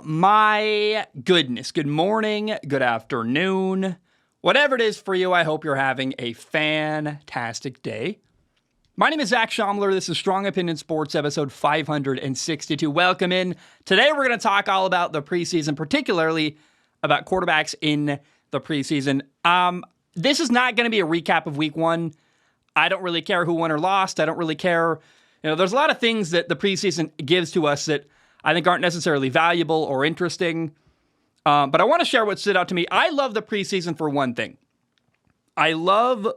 Oh my goodness. Good morning, good afternoon. Whatever it is for you, I hope you're having a fantastic day. My name is Zach Schomler. This is Strong Opinion Sports, episode 562. Welcome in. Today we're going to talk all about the preseason, particularly about quarterbacks in the preseason. This is not going to be a recap of week one. I don't really care who won or lost. I don't really care. There's a lot of things that the preseason gives to us that I think aren't necessarily valuable or interesting. But I want to share what stood out to me. I love the preseason for one thing. I love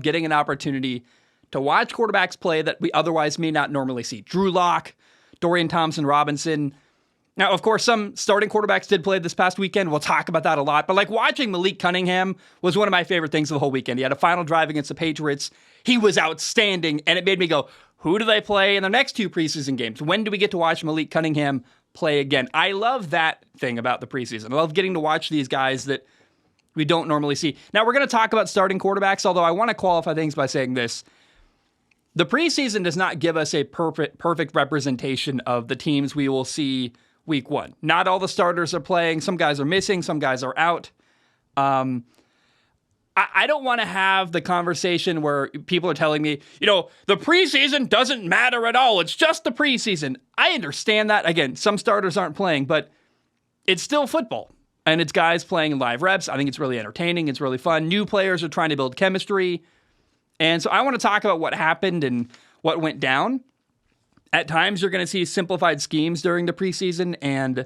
getting an opportunity to watch quarterbacks play that we otherwise may not normally see. Drew Lock, Dorian Thompson-Robinson. Now, of course, some starting quarterbacks did play this past weekend. We'll talk about that a lot. But watching Malik Cunningham was one of my favorite things of the whole weekend. He had a final drive against the Patriots. He was outstanding, and it made me go, who do they play in the next two preseason games? When do we get to watch Malik Cunningham play again? I love that thing about the preseason. I love getting to watch these guys that we don't normally see. Now, we're going to talk about starting quarterbacks, although I want to qualify things by saying this. The preseason does not give us a perfect representation of the teams we will see week one. Not all the starters are playing. Some guys are missing. Some guys are out. I don't want to have the conversation where people are telling me, the preseason doesn't matter at all. It's just the preseason. I understand that. Again, some starters aren't playing, but it's still football. And it's guys playing in live reps. I think it's really entertaining. It's really fun. New players are trying to build chemistry. And so I want to talk about what happened and what went down. At times, you're going to see simplified schemes during the preseason. And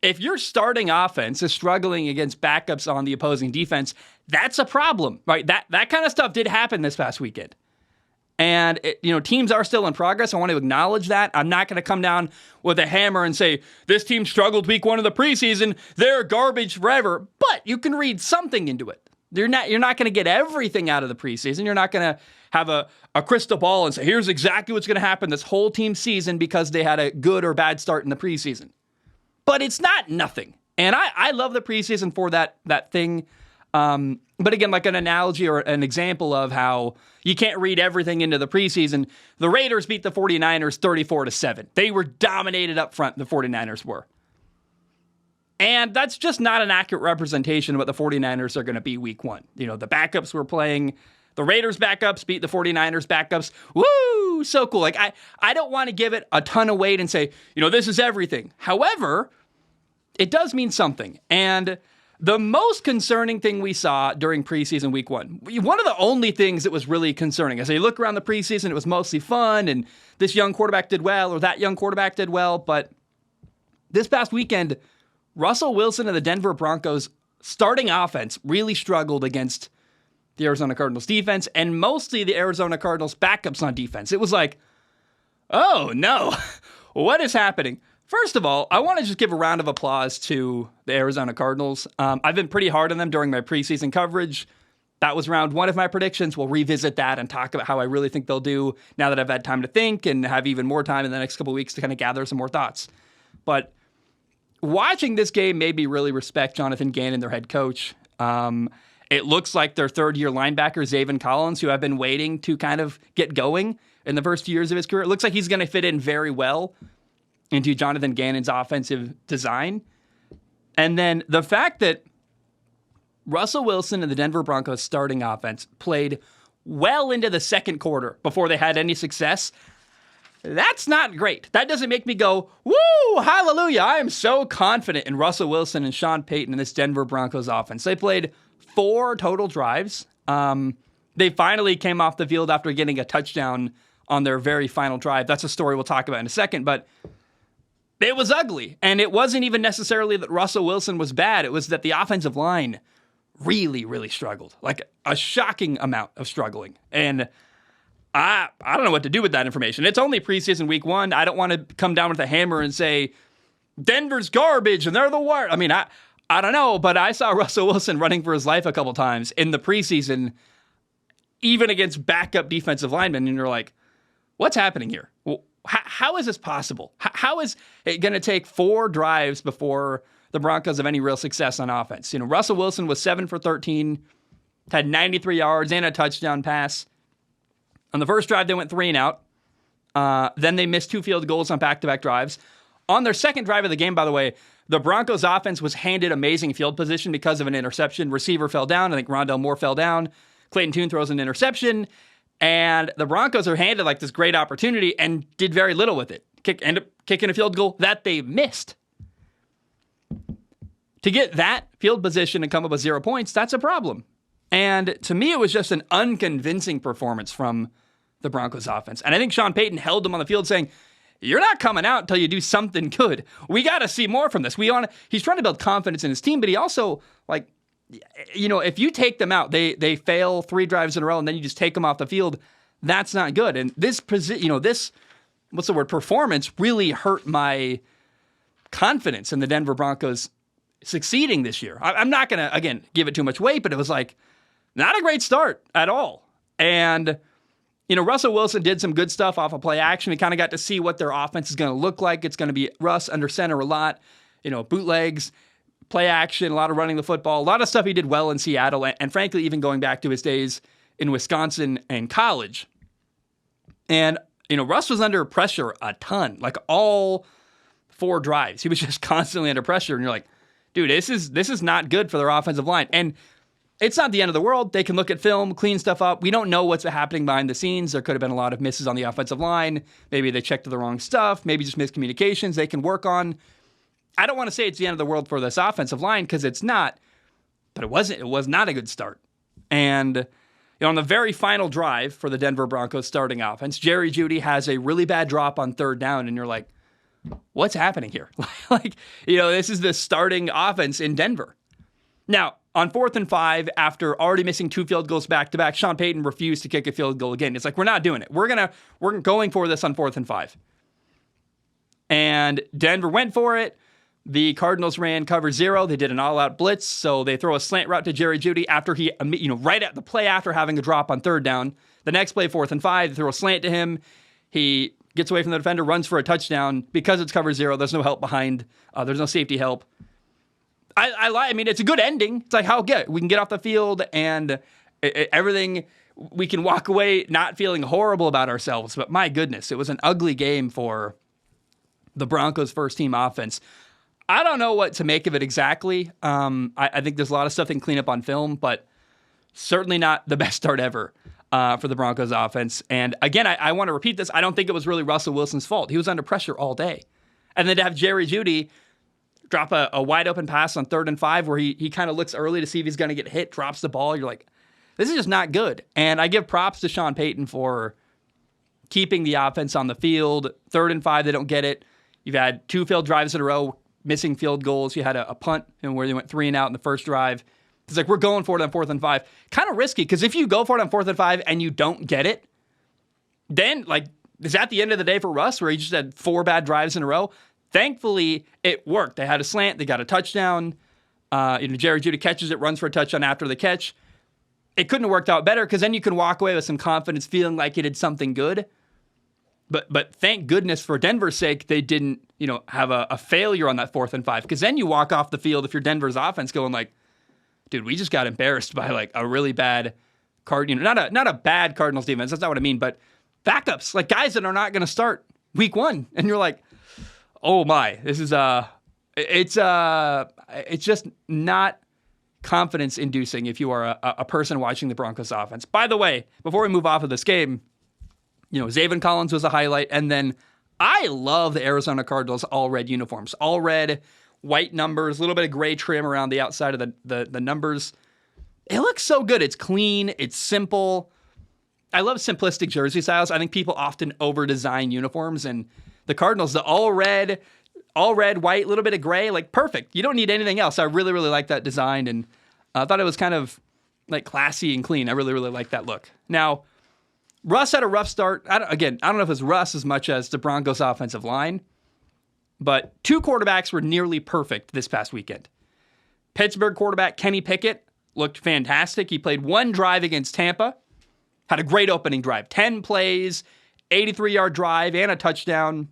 if your starting offense is struggling against backups on the opposing defense, that's a problem, right? That kind of stuff did happen this past weekend. And, teams are still in progress. I want to acknowledge that. I'm not going to come down with a hammer and say, this team struggled week one of the preseason. They're garbage forever. But you can read something into it. You're not going to get everything out of the preseason. You're not going to have a crystal ball and say, here's exactly what's going to happen this whole team season because they had a good or bad start in the preseason. But it's not nothing. And I love the preseason for that thing. But again, like an analogy or an example of how you can't read everything into the preseason. The Raiders beat the 49ers 34-7. They were dominated up front, the 49ers were. And that's just not an accurate representation of what the 49ers are going to be week one. The backups were playing. The Raiders backups beat the 49ers backups. Woo! So cool. I don't want to give it a ton of weight and say, this is everything. However, it does mean something. And the most concerning thing we saw during preseason week one of the only things that was really concerning, as I look around the preseason, it was mostly fun, and this young quarterback did well, or that young quarterback did well. But this past weekend, Russell Wilson and the Denver Broncos starting offense really struggled against the Arizona Cardinals defense, and mostly the Arizona Cardinals backups on defense. It was like, oh no, what is happening? First of all, I want to just give a round of applause to the Arizona Cardinals. I've been pretty hard on them during my preseason coverage. That was round one of my predictions. We'll revisit that and talk about how I really think they'll do now that I've had time to think and have even more time in the next couple of weeks to kind of gather some more thoughts. But watching this game made me really respect Jonathan Gannon, their head coach. It looks like their third-year linebacker, Zaven Collins, who I've been waiting to kind of get going in the first few years of his career. It looks like he's going to fit in very well into Jonathan Gannon's offensive design. And then the fact that Russell Wilson and the Denver Broncos starting offense played well into the second quarter before they had any success, that's not great. That doesn't make me go, woo, hallelujah. I am so confident in Russell Wilson and Sean Payton and this Denver Broncos offense. They played 4 total drives. They finally came off the field after getting a touchdown on their very final drive. That's a story we'll talk about in a second, but it was ugly. And it wasn't even necessarily that Russell Wilson was bad. It was that the offensive line really, really struggled. Like a shocking amount of struggling. And I don't know what to do with that information. It's only preseason week one. I don't want to come down with a hammer and say, Denver's garbage and they're the worst. I mean, I don't know, but I saw Russell Wilson running for his life a couple times in the preseason, even against backup defensive linemen. And you're like, what's happening here? Well, how is this possible? How is it going to take 4 drives before the Broncos have any real success on offense? Russell Wilson was 7 for 13, had 93 yards and a touchdown pass. On the first drive, they went 3 and out. Then they missed 2 field goals on back-to-back drives. On their second drive of the game, by the way, the Broncos offense was handed amazing field position because of an interception. Receiver fell down. I think Rondell Moore fell down. Clayton Tune throws an interception. And the Broncos are handed like this great opportunity and did very little with it. End up kicking a field goal that they missed. To get that field position and come up with 0 points, that's a problem. And to me, it was just an unconvincing performance from the Broncos offense. And I think Sean Payton held them on the field saying, you're not coming out until you do something good. We got to see more from this. He's trying to build confidence in his team, but he also, if you take them out, they fail 3 drives in a row, and then you just take them off the field. That's not good. And this performance really hurt my confidence in the Denver Broncos succeeding this year. I'm not going to, again, give it too much weight, but it was not a great start at all. And Russell Wilson did some good stuff off of play action. We kind of got to see what their offense is going to look like. It's going to be Russ under center a lot, bootlegs, play action, a lot of running the football, a lot of stuff he did well in Seattle, and frankly, even going back to his days in Wisconsin and college. And, Russ was under pressure a ton, like all 4 drives. He was just constantly under pressure, and you're like, dude, this is not good for their offensive line. And it's not the end of the world. They can look at film, clean stuff up. We don't know what's happening behind the scenes. There could have been a lot of misses on the offensive line. Maybe they checked the wrong stuff. Maybe just miscommunications they can work on. I don't want to say it's the end of the world for this offensive line because it's not, but it was not a good start. And on the very final drive for the Denver Broncos starting offense, Jerry Jeudy has a really bad drop on 3rd down, and you're like, what's happening here? This is the starting offense in Denver. Now, on 4th and 5, after already missing 2 field goals back-to-back, Sean Payton refused to kick a field goal again. It's like, we're not doing it. We're going for this on 4th and 5. And Denver went for it. The Cardinals ran cover 0. They did an all-out blitz, so they throw a slant route to Jerry Jeudy after he, right at the play after having a drop on 3rd down. The next play, 4th and 5, they throw a slant to him. He gets away from the defender, runs for a touchdown. Because it's cover 0, there's no help behind. There's no safety help. I mean, it's a good ending. It's like, how good? We can get off the field and everything. We can walk away not feeling horrible about ourselves. But my goodness, it was an ugly game for the Broncos' first-team offense. I don't know what to make of it exactly. I think there's a lot of stuff they can clean up on film, but certainly not the best start ever for the Broncos offense. And again, I want to repeat this. I don't think it was really Russell Wilson's fault. He was under pressure all day. And then to have Jerry Jeudy drop a wide open pass on 3rd and 5 where he kind of looks early to see if he's going to get hit, drops the ball. You're like, this is just not good. And I give props to Sean Payton for keeping the offense on the field. 3rd and 5, they don't get it. You've had 2 failed drives in a row, missing field goals. You had a punt where they went 3 and out in the first drive. It's like, we're going for it on 4th and 5. Kind of risky, because if you go for it on 4th and 5 and you don't get it, then, is that the end of the day for Russ, where he just had 4 bad drives in a row? Thankfully, it worked. They had a slant. They got a touchdown. Jerry Jeudy catches it, runs for a touchdown after the catch. It couldn't have worked out better, because then you can walk away with some confidence, feeling like you did something good. But thank goodness for Denver's sake, they didn't, have a failure on that 4th and 5. Because then you walk off the field if you're Denver's offense going like, dude, we just got embarrassed by a really bad not a bad Cardinals defense. That's not what I mean, but backups, guys that are not going to start week 1, and you're like, oh my, this is it's just not confidence inducing if you are a person watching the Broncos offense. By the way, before we move off of this game, Zaven Collins was a highlight, and then I love the Arizona Cardinals all red uniforms, all red, white numbers, a little bit of gray trim around the outside of the numbers. It looks so good. It's clean. It's simple. I love simplistic jersey styles. I think people often over-design uniforms, and the Cardinals, the all red, white, a little bit of gray, perfect. You don't need anything else. I really, really like that design, and I thought it was kind of classy and clean. I really, really like that look. Now, Russ had a rough start. I don't know if it was Russ as much as the Broncos offensive line, but 2 quarterbacks were nearly perfect this past weekend. Pittsburgh quarterback Kenny Pickett looked fantastic. He played 1 drive against Tampa, had a great opening drive, 10 plays, 83-yard drive, and a touchdown.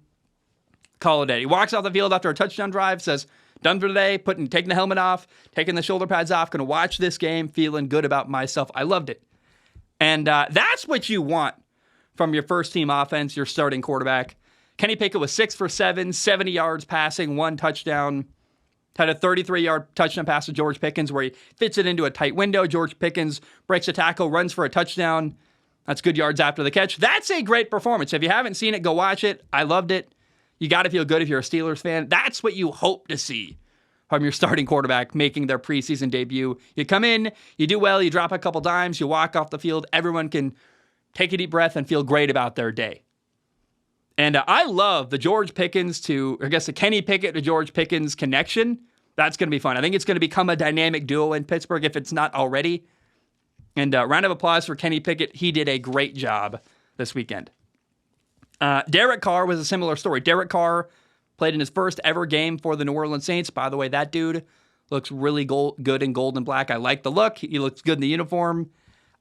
Call it a day. He walks off the field after a touchdown drive, says, done for today, taking the helmet off, taking the shoulder pads off, going to watch this game, feeling good about myself. I loved it. And that's what you want from your first-team offense, your starting quarterback. Kenny Pickett was 6 for 7, 70 yards passing, 1 touchdown. Had a 33-yard touchdown pass to George Pickens where he fits it into a tight window. George Pickens breaks a tackle, runs for a touchdown. That's good yards after the catch. That's a great performance. If you haven't seen it, go watch it. I loved it. You got to feel good if you're a Steelers fan. That's what you hope to see from your starting quarterback making their preseason debut. You come in, you do well, you drop a couple dimes, you walk off the field. Everyone can take a deep breath and feel great about their day. And I love the the Kenny Pickett to George Pickens connection. That's going to be fun. I think it's going to become a dynamic duo in Pittsburgh if it's not already. And round of applause for Kenny Pickett. He did a great job this weekend. Derek Carr was a similar story. Derek Carr played in his first ever game for the New Orleans Saints. By the way, that dude looks really good in gold and black. I like the look. He looks good in the uniform.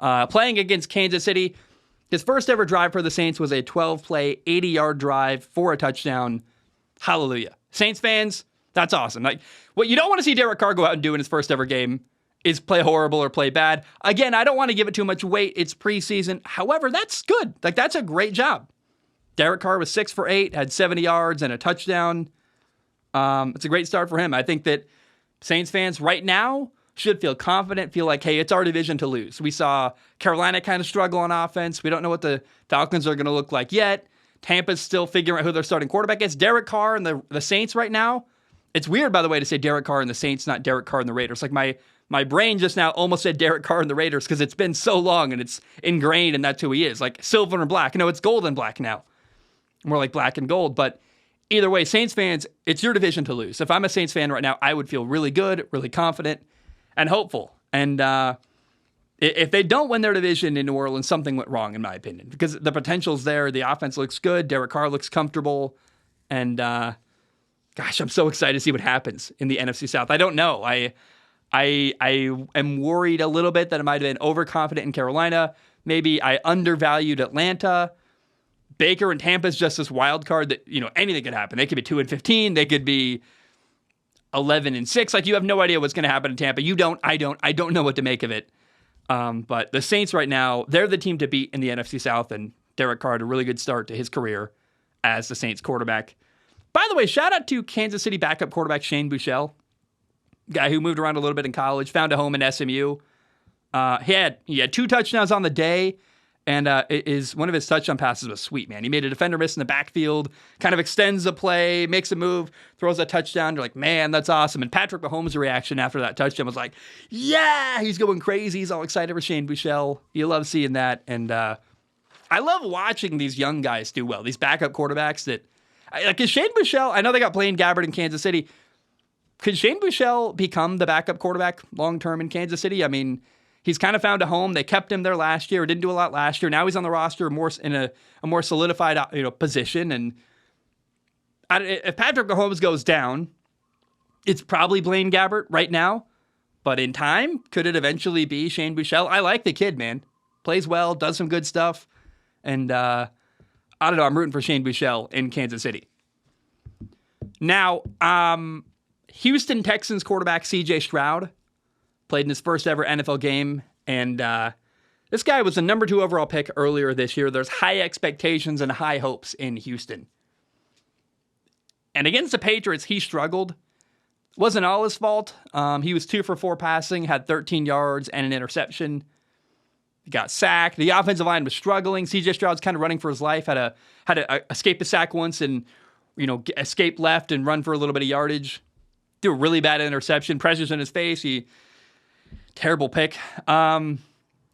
Playing against Kansas City, his first ever drive for the Saints was a 12-play, 80-yard drive for a touchdown. Hallelujah. Saints fans, that's awesome. Like, what you don't want to see Derek Carr go out and do in his first ever game is play horrible or play bad. Again, I don't want to give it too much weight. It's preseason. However, that's good. Like, that's a great job. Derek Carr was 6 for 8, had 70 yards and a touchdown. It's a great start for him. I think that Saints fans right now should feel confident, feel like, hey, it's our division to lose. We saw Carolina kind of struggle on offense. We don't know what the Falcons are going to look like yet. Tampa's still figuring out who their starting quarterback is. Derek Carr and the Saints right now. It's weird, by the way, to say Derek Carr and the Saints, not Derek Carr and the Raiders. Like my brain just now almost said Derek Carr and the Raiders because it's been so long and it's ingrained and that's who he is. Like silver and black. No, it's gold and black now. More like black and gold. But either way, Saints fans, it's your division to lose. If I'm a Saints fan right now, I would feel really good, really confident, and hopeful. And if they don't win their division in New Orleans, something went wrong, in my opinion, because the potential's there. The offense looks good. Derek Carr looks comfortable. And gosh, I'm so excited to see what happens in the NFC South. I don't know. I am worried a little bit that I might have been overconfident in Carolina. Maybe I undervalued Atlanta. Baker and Tampa is just this wild card that, anything could happen. They could be 2-15. They could be 11-6. Like, you have no idea what's going to happen in Tampa. You don't. I don't know what to make of it. But the Saints right now, they're the team to beat in the NFC South, and Derek Carr had a really good start to his career as the Saints quarterback. By the way, shout out to Kansas City backup quarterback Shane Buechele, guy who moved around a little bit in college, found a home in SMU. He had 2 touchdowns on the day. And one of his touchdown passes was sweet, man. He made a defender miss in the backfield, kind of extends the play, makes a move, throws a touchdown. You're like, man, that's awesome. And Patrick Mahomes' reaction after that touchdown was like, yeah, he's going crazy. He's all excited for Shane Buechele. You love seeing that. And I love watching these young guys do well, these backup quarterbacks is Shane Buechele, I know they got Blaine Gabbert in Kansas City. Could Shane Buechele become the backup quarterback long-term in Kansas City? I mean, he's kind of found a home. They kept him there last year. Didn't do a lot last year. Now he's on the roster more in a more solidified position. And if Patrick Mahomes goes down, it's probably Blaine Gabbert right now. But in time, could it eventually be Shane Buechele? I like the kid, man. Plays well, does some good stuff. And I don't know. I'm rooting for Shane Buechele in Kansas City. Now, Houston Texans quarterback C.J. Stroud played in his first ever NFL game, and this guy was the number 2 overall pick earlier this year. There's high expectations and high hopes in Houston. And against the Patriots, he struggled. Wasn't all his fault. He was 2 for 4 passing, had 13 yards and an interception. He got sacked. The offensive line was struggling. C.J. Stroud's kind of running for his life. Had to escape a sack once and escape left and run for a little bit of yardage. Threw a really bad interception. Pressures in his face. Terrible pick. I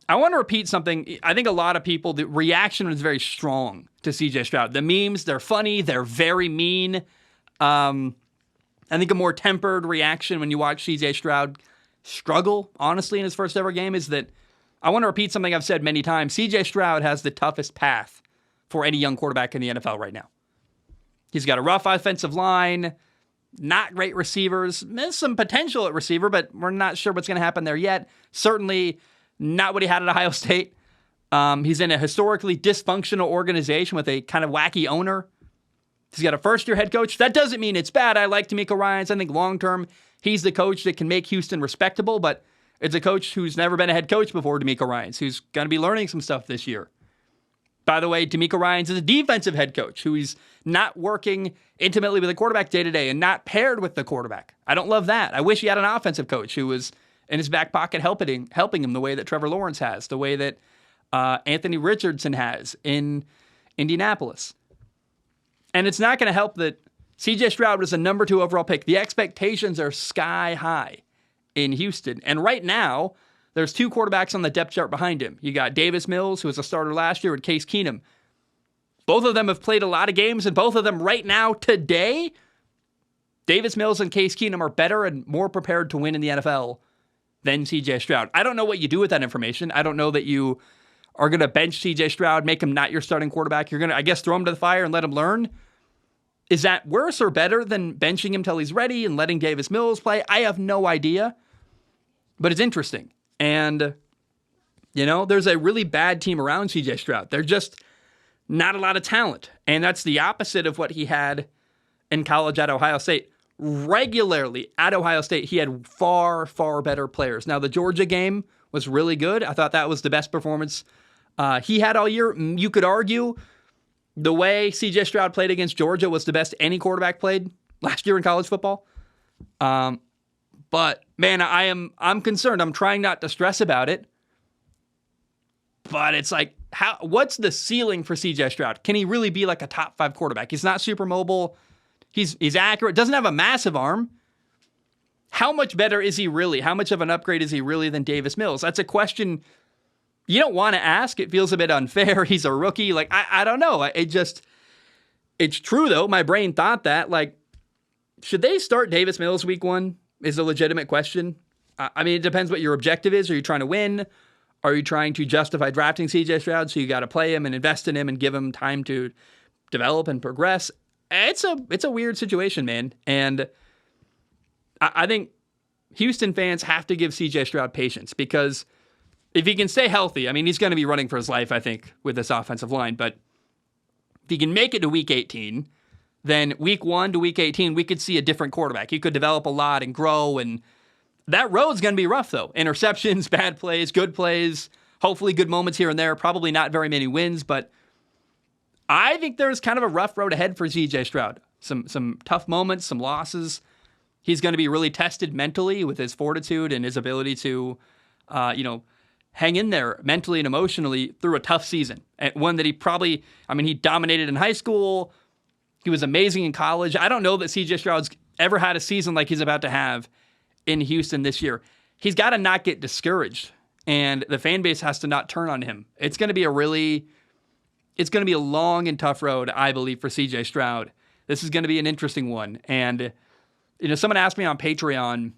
want to repeat something. I think a lot of people, the reaction was very strong to C.J. Stroud. The memes, they're funny. They're very mean. I think a more tempered reaction when you watch C.J. Stroud struggle, honestly, in his first ever game is that I want to repeat something I've said many times. C.J. Stroud has the toughest path for any young quarterback in the NFL right now. He's got a rough offensive line, not great receivers. There's some potential at receiver, but we're not sure what's going to happen there yet. Certainly not what he had at Ohio State. He's in a historically dysfunctional organization with a kind of wacky owner. He's got a first-year head coach. That doesn't mean it's bad. I like D'Amico Ryans. I think long-term, he's the coach that can make Houston respectable, but it's a coach who's never been a head coach before, D'Amico Ryans, who's going to be learning some stuff this year. By the way, DeMeco Ryans is a defensive head coach who is not working intimately with the quarterback day to day and not paired with the quarterback. I don't love that. I wish he had an offensive coach who was in his back pocket helping him the way that Trevor Lawrence has, the way that Anthony Richardson has in Indianapolis. And it's not going to help that CJ Stroud was a number 2 overall pick. The expectations are sky high in Houston. And right now, there's 2 quarterbacks on the depth chart behind him. You got Davis Mills, who was a starter last year, and Case Keenum. Both of them have played a lot of games, and both of them right now, today, Davis Mills and Case Keenum are better and more prepared to win in the NFL than CJ Stroud. I don't know what you do with that information. I don't know that you are going to bench CJ Stroud, make him not your starting quarterback. You're going to, I guess, throw him to the fire and let him learn. Is that worse or better than benching him till he's ready and letting Davis Mills play? I have no idea, but it's interesting. And, there's a really bad team around CJ Stroud. They're just not a lot of talent. And that's the opposite of what he had in college at Ohio State. Regularly at Ohio State, he had far, far better players. Now, the Georgia game was really good. I thought that was the best performance he had all year. You could argue the way CJ Stroud played against Georgia was the best any quarterback played last year in college football. But man, I'm concerned. I'm trying not to stress about it. But it's like, what's the ceiling for CJ Stroud? Can he really be like a top 5 quarterback? He's not super mobile. He's accurate. Doesn't have a massive arm. How much better is he really? How much of an upgrade is he really than Davis Mills? That's a question you don't want to ask. It feels a bit unfair. He's a rookie. Like, I don't know. It's true though. My brain thought that, like, should they start Davis Mills week 1? Is a legitimate question. I mean, it depends what your objective is. Are you trying to win? Are you trying to justify drafting CJ Stroud? So you got to play him and invest in him and give him time to develop and progress. It's a weird situation, man. And I think Houston fans have to give CJ Stroud patience, because if he can stay healthy, I mean, he's going to be running for his life, I think, with this offensive line. But if he can make it to week 18, then week 1 to week 18, we could see a different quarterback. He could develop a lot and grow, and that road's going to be rough, though. Interceptions, bad plays, good plays, hopefully good moments here and there, probably not very many wins, but I think there's kind of a rough road ahead for CJ Stroud. Some tough moments, some losses. He's going to be really tested mentally with his fortitude and his ability to, hang in there mentally and emotionally through a tough season. One that he dominated in high school. He was amazing in college. I don't know that CJ Stroud's ever had a season like he's about to have in Houston this year. He's got to not get discouraged, and the fan base has to not turn on him. It's going to be a long and tough road, I believe, for CJ Stroud. This is going to be an interesting one. And, someone asked me on Patreon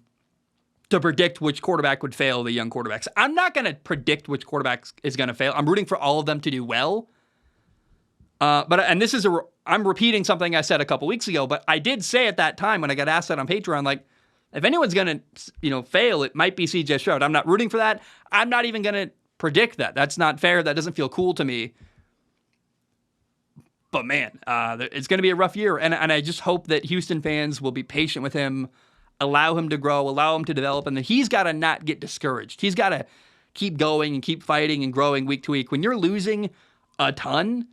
to predict which quarterback would fail, the young quarterbacks. I'm not going to predict which quarterback is going to fail. I'm rooting for all of them to do well. I'm repeating something I said a couple weeks ago, but I did say at that time when I got asked that on Patreon, like, if anyone's going to, fail, it might be CJ Stroud. I'm not rooting for that. I'm not even going to predict that. That's not fair. That doesn't feel cool to me. But man, it's going to be a rough year. And I just hope that Houston fans will be patient with him, allow him to grow, allow him to develop, and then he's got to not get discouraged. He's got to keep going and keep fighting and growing week to week. When you're losing a ton,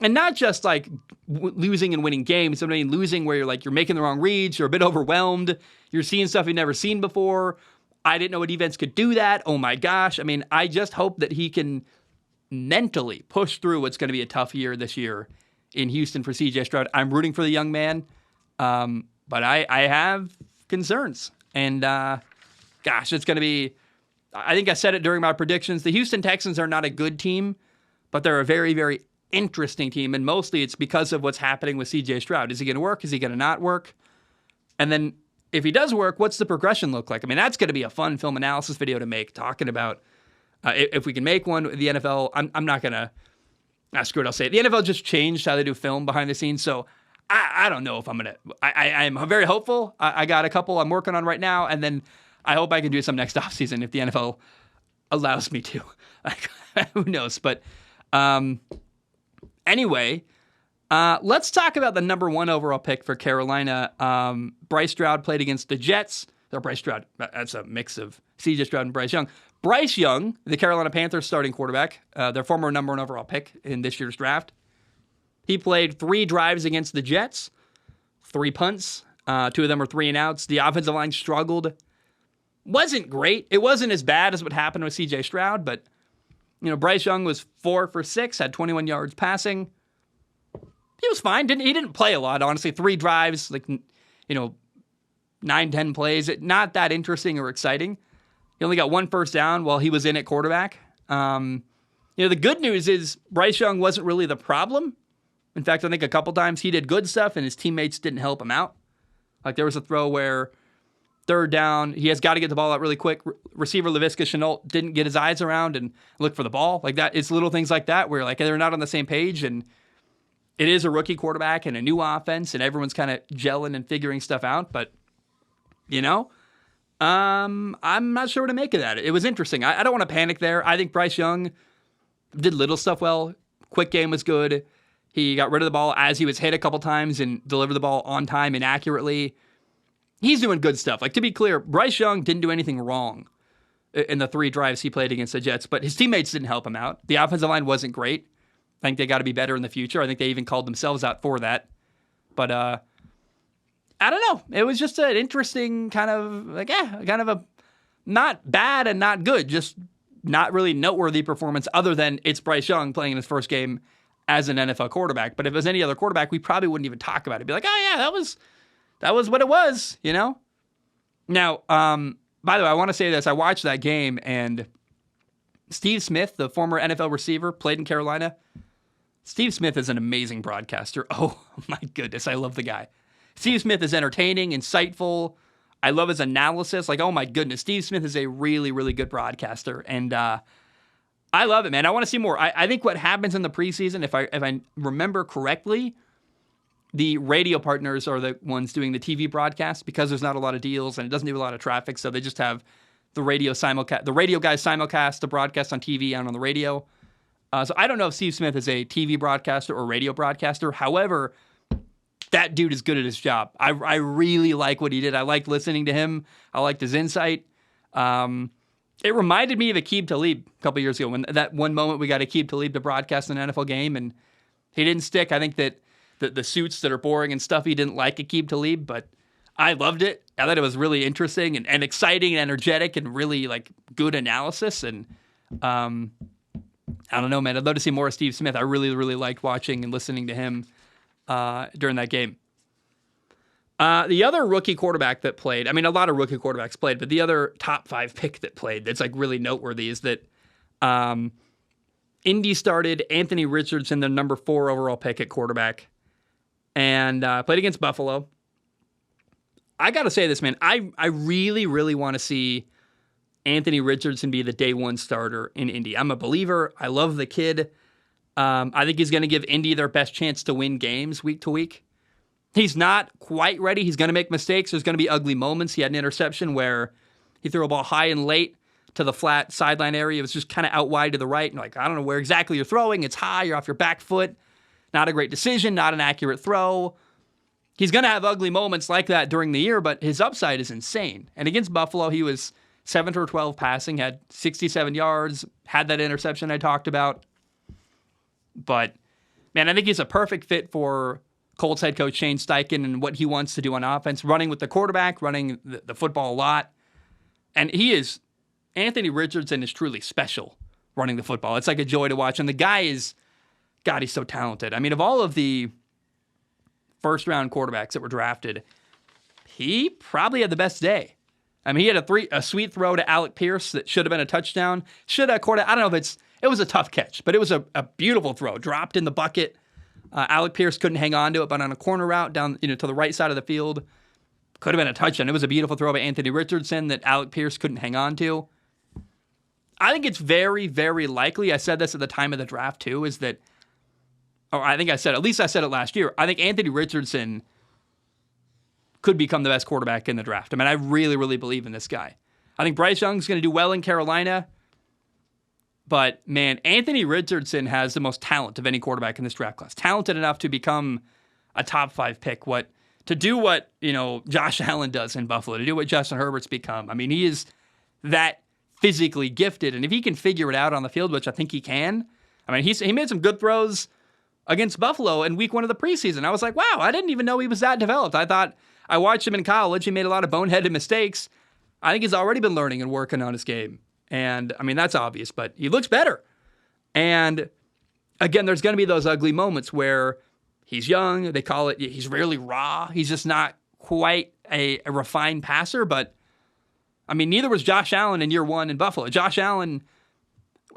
and not just like losing and winning games, I mean losing where you're making the wrong reads, you're a bit overwhelmed, you're seeing stuff you've never seen before. I didn't know a defense could do that. Oh my gosh. I mean, I just hope that he can mentally push through what's going to be a tough year this year in Houston for CJ Stroud. I'm rooting for the young man, but I have concerns. And it's going to be, I think I said it during my predictions, the Houston Texans are not a good team, but they're a very, very interesting team, and mostly it's because of what's happening with CJ Stroud. Is he going to work? Is he going to not work? And then if he does work, what's the progression look like? I mean, that's going to be a fun film analysis video to make, talking about if we can make one. The NFL, I'm not going to, screw it, I'll say it. The NFL just changed how they do film behind the scenes, so I don't know if I'm going to, I'm very hopeful. I got a couple I'm working on right now, and then I hope I can do some next offseason if the NFL allows me to. Who knows? But anyway, let's talk about the number 1 overall pick for Carolina. Bryce Stroud played against the Jets. Bryce Stroud, that's a mix of CJ Stroud and Bryce Young. Bryce Young, the Carolina Panthers starting quarterback, their former number 1 overall pick in this year's draft, he played 3 drives against the Jets, 3 punts. 2 of them were 3-and-outs. The offensive line struggled. Wasn't great. It wasn't as bad as what happened with C.J. Stroud, but Bryce Young was 4 for 6, had 21 yards passing. He was fine. He didn't play a lot, honestly. 3 drives, 9, 10 plays. Not that interesting or exciting. He only got 1 first down while he was in at quarterback. The good news is Bryce Young wasn't really the problem. In fact, I think a couple times he did good stuff and his teammates didn't help him out. Like there was a throw where 3rd down, he has got to get the ball out really quick. Receiver Laviska Shenault didn't get his eyes around and look for the ball. Like that, it's little things like that where they're not on the same page, and it is a rookie quarterback and a new offense, and everyone's kind of gelling and figuring stuff out. But I'm not sure what to make of that. It was interesting. I don't want to panic there. I think Bryce Young did little stuff well. Quick game was good. He got rid of the ball as he was hit a couple times and delivered the ball on time and accurately. He's doing good stuff. To be clear, Bryce Young didn't do anything wrong in the 3 drives he played against the Jets, but his teammates didn't help him out. The offensive line wasn't great. I think they got to be better in the future. I think they even called themselves out for that. But I don't know. It was just an interesting kind of a not bad and not good, just not really noteworthy performance other than it's Bryce Young playing in his first game as an NFL quarterback. But if it was any other quarterback, we probably wouldn't even talk about it. Be like, oh yeah, that was what it was, Now, by the way, I want to say this. I watched that game, and Steve Smith, the former NFL receiver, played in Carolina. Steve Smith is an amazing broadcaster. Oh my goodness, I love the guy. Steve Smith is entertaining, insightful. I love his analysis. Oh my goodness, Steve Smith is a really, really good broadcaster, and I love it, man. I want to see more. I think what happens in the preseason, if I remember correctly, the radio partners are the ones doing the TV broadcast because there's not a lot of deals and it doesn't do a lot of traffic, so they just have the radio simulcast. The radio guys simulcast the broadcast on TV and on the radio. So I don't know if Steve Smith is a TV broadcaster or radio broadcaster. However, that dude is good at his job. I really like what he did. I liked listening to him. I liked his insight. It reminded me of Aqib Talib a couple years ago when that one moment we got Aqib Talib to broadcast an NFL game and he didn't stick. I think that the suits that are boring and stuff, he didn't like Aqib Talib, but I loved it. I thought it was really interesting and exciting and energetic and really good analysis. And I don't know, man. I'd love to see more of Steve Smith. I really, really liked watching and listening to him during that game. The other rookie quarterback that played, a lot of rookie quarterbacks played, but the other top 5 pick that played that's really noteworthy is that Indy started Anthony Richardson, the number 4 overall pick at quarterback, and played against Buffalo. I got to say this, man. I really, really want to see Anthony Richardson be the day 1 starter in Indy. I'm a believer. I love the kid. I think he's going to give Indy their best chance to win games week to week. He's not quite ready. He's going to make mistakes. There's going to be ugly moments. He had an interception where he threw a ball high and late to the flat sideline area. It was just kind of out wide to the right. And I don't know where exactly you're throwing. It's high. You're off your back foot. Not a great decision. Not an accurate throw. He's going to have ugly moments like that during the year, but his upside is insane. And against Buffalo, he was 7 for 12 passing, had 67 yards, had that interception I talked about. But, man, I think he's a perfect fit for Colts head coach Shane Steichen and what he wants to do on offense, running with the quarterback, running the football a lot. And Anthony Richardson is truly special running the football. It's like a joy to watch. And the guy is, God, he's so talented. Of all of the first-round quarterbacks that were drafted, he probably had the best day. He had a sweet throw to Alec Pierce that should have been a touchdown. Should have caught it. I don't know if it was a tough catch, but it was a beautiful throw. Dropped in the bucket. Alec Pierce couldn't hang on to it, but on a corner route down to the right side of the field, could have been a touchdown. It was a beautiful throw by Anthony Richardson that Alec Pierce couldn't hang on to. I think it's very, very likely, I said this at the time of the draft too, is that, or I think I said it last year, I think Anthony Richardson could become the best quarterback in the draft. I really, really believe in this guy. I think Bryce Young's going to do well in Carolina. But, man, Anthony Richardson has the most talent of any quarterback in this draft class. Talented enough to become a top 5 pick. To do what Josh Allen does in Buffalo, to do what Justin Herbert's become. He is that physically gifted. And if he can figure it out on the field, which I think he can, I mean, he made some good throws against Buffalo in week 1 of the preseason. I was like, wow, I didn't even know he was that developed. I watched him in college. He made a lot of boneheaded mistakes. I think he's already been learning and working on his game. And, I mean, that's obvious, but he looks better. And, again, there's going to be those ugly moments where he's young. They call it, he's rarely raw. He's just not quite a refined passer. But, I mean, neither was Josh Allen in year 1 in Buffalo. Josh Allen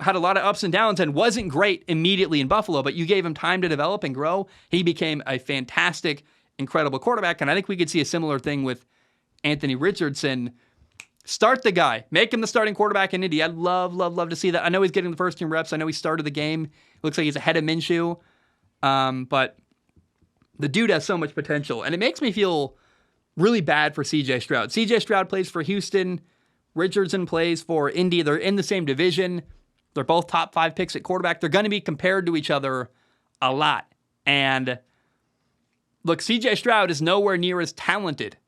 had a lot of ups and downs and wasn't great immediately in Buffalo, but you gave him time to develop and grow. He became a fantastic, incredible quarterback. And I think we could see a similar thing with Anthony Richardson. Start the guy. Make him the starting quarterback in Indy. I'd love to see that. I know he's getting the first team reps. I know he started the game. Looks like he's ahead of Minshew. But the dude has so much potential. And it makes me feel really bad for C.J. Stroud. C.J. Stroud plays for Houston. Richardson plays for Indy. They're in the same division. They're both top 5 picks at quarterback. They're going to be compared to each other a lot. And look, C.J. Stroud is nowhere near as talented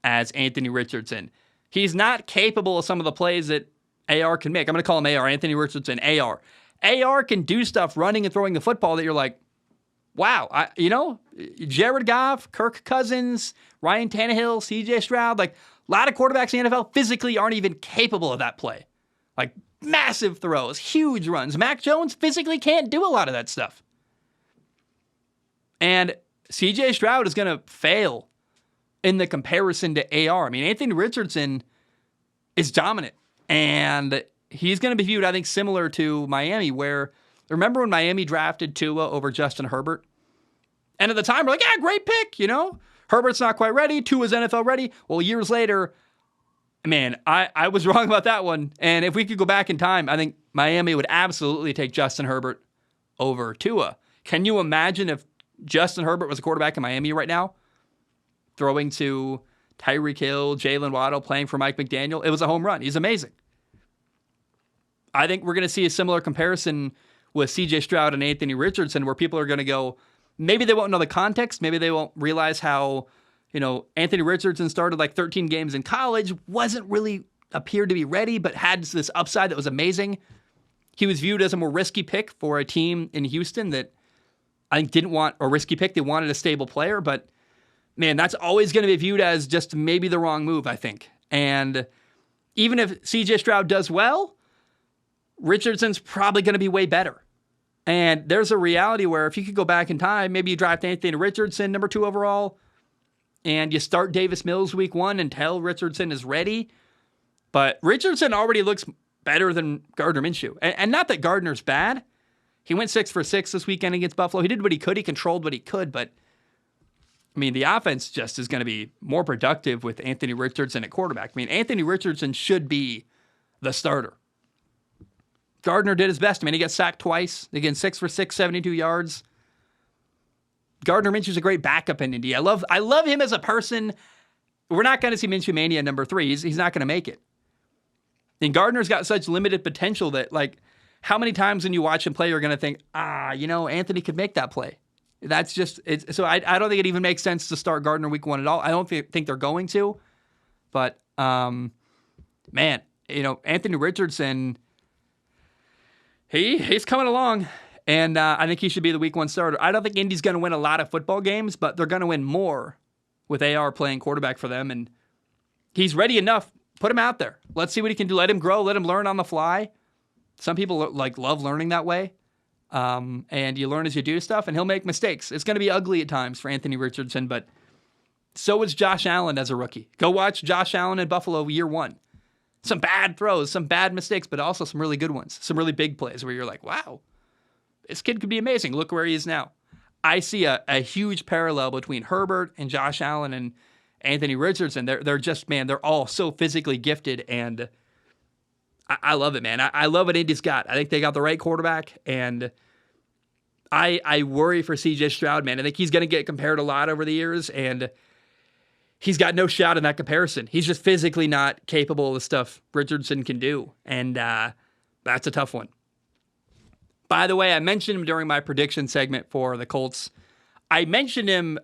as Anthony Richardson. He's not capable of some of the plays that AR can make. I'm going to call him AR, Anthony Richardson, AR. AR can do stuff running and throwing the football that you're like, wow, Jared Goff, Kirk Cousins, Ryan Tannehill, CJ Stroud, like a lot of quarterbacks in the NFL physically aren't even capable of that play. Like massive throws, huge runs. Mac Jones physically can't do a lot of that stuff. And CJ Stroud is going to fail in the comparison to AR. I mean, Anthony Richardson is dominant, and he's going to be viewed, I think, similar to Miami, where, remember when Miami drafted Tua over Justin Herbert? And at the time, we're like, yeah, great pick, Herbert's not quite ready. Tua's NFL ready. Well, years later, man, I was wrong about that one. And if we could go back in time, I think Miami would absolutely take Justin Herbert over Tua. Can you imagine if Justin Herbert was a quarterback in Miami right now, throwing to Tyreek Hill, Jalen Waddle, playing for Mike McDaniel? It was a home run. He's amazing. I think we're going to see a similar comparison with C.J. Stroud and Anthony Richardson, where people are going to go, maybe they won't know the context, maybe they won't realize how, Anthony Richardson started like 13 games in college, wasn't really appeared to be ready, but had this upside that was amazing. He was viewed as a more risky pick for a team in Houston that I think didn't want a risky pick. They wanted a stable player, but man, that's always going to be viewed as just maybe the wrong move, I think. And even if CJ Stroud does well, Richardson's probably going to be way better. And there's a reality where if you could go back in time, maybe you draft Anthony Richardson, number 2 overall, and you start Davis Mills week 1 until Richardson is ready. But Richardson already looks better than Gardner Minshew. And not that Gardner's bad. He went 6 for 6 this weekend against Buffalo. He did what he could. He controlled what he could, but I mean, the offense just is going to be more productive with Anthony Richardson at quarterback. I mean, Anthony Richardson should be the starter. Gardner did his best. I mean, he got sacked twice. Again, 6 for 6, 72 yards. Gardner Minshew's a great backup in Indy. I love him as a person. We're not going to see Minshew Mania number 3. He's not going to make it. And Gardner's got such limited potential that, like, how many times when you watch him play, you're going to think, Anthony could make that play. That's just, so I don't think it even makes sense to start Gardner week 1 at all. I don't think they're going to. But, man, Anthony Richardson, he's coming along. And I think he should be the week 1 starter. I don't think Indy's going to win a lot of football games, but they're going to win more with AR playing quarterback for them. And he's ready enough. Put him out there. Let's see what he can do. Let him grow. Let him learn on the fly. Some people love learning that way. And you learn as you do stuff, and he'll make mistakes. It's going to be ugly at times for Anthony Richardson, but so is Josh Allen as a rookie. Go watch Josh Allen in Buffalo year 1. Some bad throws, some bad mistakes, but also some really good ones. Some really big plays where you're like, wow, this kid could be amazing. Look where he is now. I see a huge parallel between Herbert and Josh Allen and Anthony Richardson. They're just, man, they're all so physically gifted, and I love it, man. I love what Indy's got. I think they got the right quarterback, and I worry for CJ Stroud, man. I think he's going to get compared a lot over the years, and he's got no shot in that comparison. He's just physically not capable of the stuff Richardson can do, and that's a tough one. By the way, I mentioned him during my prediction segment for the Colts. I mentioned him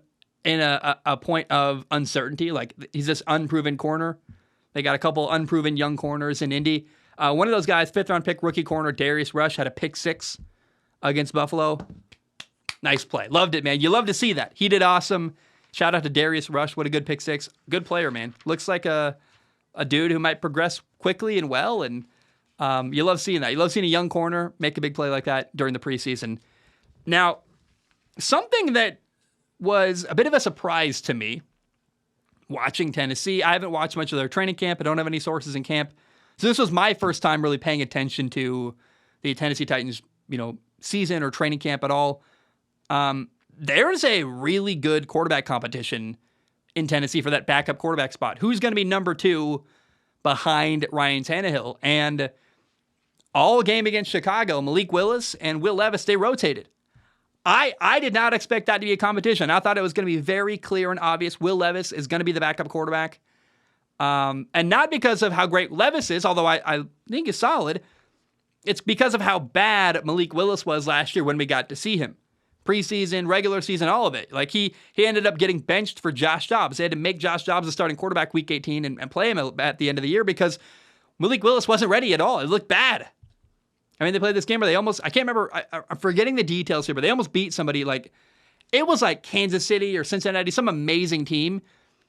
in a point of uncertainty, like he's this unproven corner. They got a couple unproven young corners in Indy. One of those guys, 5th-round pick, rookie corner, Darius Rush, had a pick 6 against Buffalo. Nice play. Loved it, man. You love to see that. He did awesome. Shout out to Darius Rush. What a good pick 6. Good player, man. Looks like a dude who might progress quickly and well, and you love seeing that. You love seeing a young corner make a big play like that during the preseason. Now, something that was a bit of a surprise to me watching Tennessee, I haven't watched much of their training camp. I don't have any sources in camp. So this was my first time really paying attention to the Tennessee Titans, season or training camp at all. There's a really good quarterback competition in Tennessee for that backup quarterback spot. Who's going to be number 2 behind Ryan Tannehill? And all game against Chicago, Malik Willis and Will Levis, they rotated. I did not expect that to be a competition. I thought it was going to be very clear and obvious. Will Levis is going to be the backup quarterback. And not because of how great Levis is, although I think he's solid. It's because of how bad Malik Willis was last year when we got to see him. Preseason, regular season, all of it. Like he ended up getting benched for Josh Dobbs. They had to make Josh Dobbs a starting quarterback week 18 and play him at the end of the year because Malik Willis wasn't ready at all. It looked bad. I mean, they played this game where they almost, I can't remember, I'm forgetting the details here, but they almost beat somebody like, it was like Kansas City or Cincinnati, some amazing team.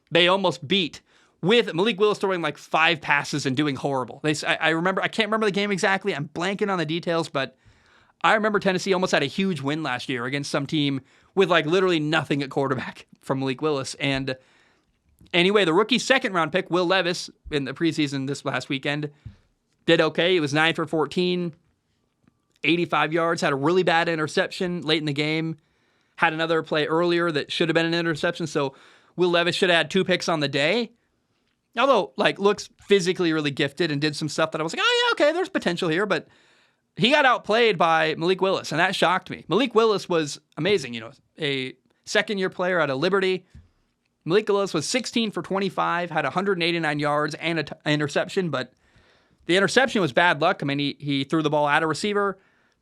They almost beat with Malik Willis throwing like 5 passes and doing horrible. I can't remember the game exactly. I'm blanking on the details, but I remember Tennessee almost had a huge win last year against some team with like literally nothing at quarterback from Malik Willis. And anyway, the rookie 2nd-round pick, Will Levis, in the preseason this last weekend, did okay. He was 9 for 14, 85 yards, had a really bad interception late in the game, had another play earlier that should have been an interception. So Will Levis should have had 2 picks on the day. Although, looks physically really gifted and did some stuff that I was like, oh, yeah, okay, there's potential here. But he got outplayed by Malik Willis, and that shocked me. Malik Willis was amazing, a second-year player out of Liberty. Malik Willis was 16 for 25, had 189 yards and an interception, but the interception was bad luck. I mean, he threw the ball at a receiver,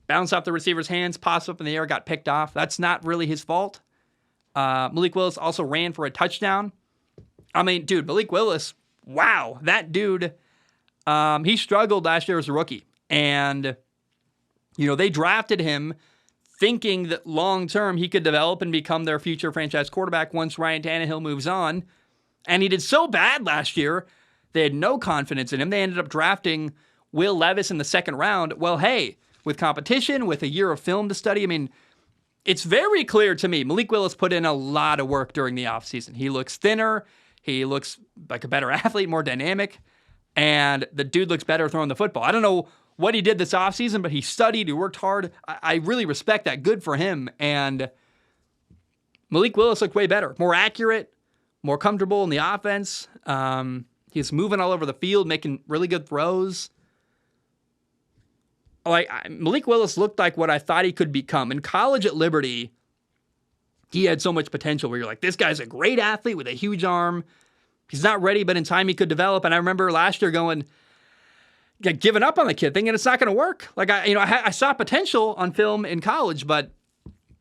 bounced off the receiver's hands, popped up in the air, got picked off. That's not really his fault. Malik Willis also ran for a touchdown. I mean, dude, Malik Willis, wow, that dude, he struggled last year as a rookie. And, they drafted him thinking that long-term he could develop and become their future franchise quarterback once Ryan Tannehill moves on. And he did so bad last year, they had no confidence in him. They ended up drafting Will Levis in the 2nd round. Well, hey, with competition, with a year of film to study, I mean, it's very clear to me Malik Willis put in a lot of work during the offseason. He looks thinner. He looks like a better athlete, more dynamic. And the dude looks better throwing the football. I don't know what he did this offseason, but he studied, he worked hard. I really respect that. Good for him. And Malik Willis looked way better, more accurate, more comfortable in the offense. He's moving all over the field, making really good throws. Malik Willis looked like what I thought he could become. In college at Liberty, he had so much potential where you're like, this guy's a great athlete with a huge arm. He's not ready, but in time he could develop. And I remember last year giving up on the kid, thinking it's not going to work. I saw potential on film in college, but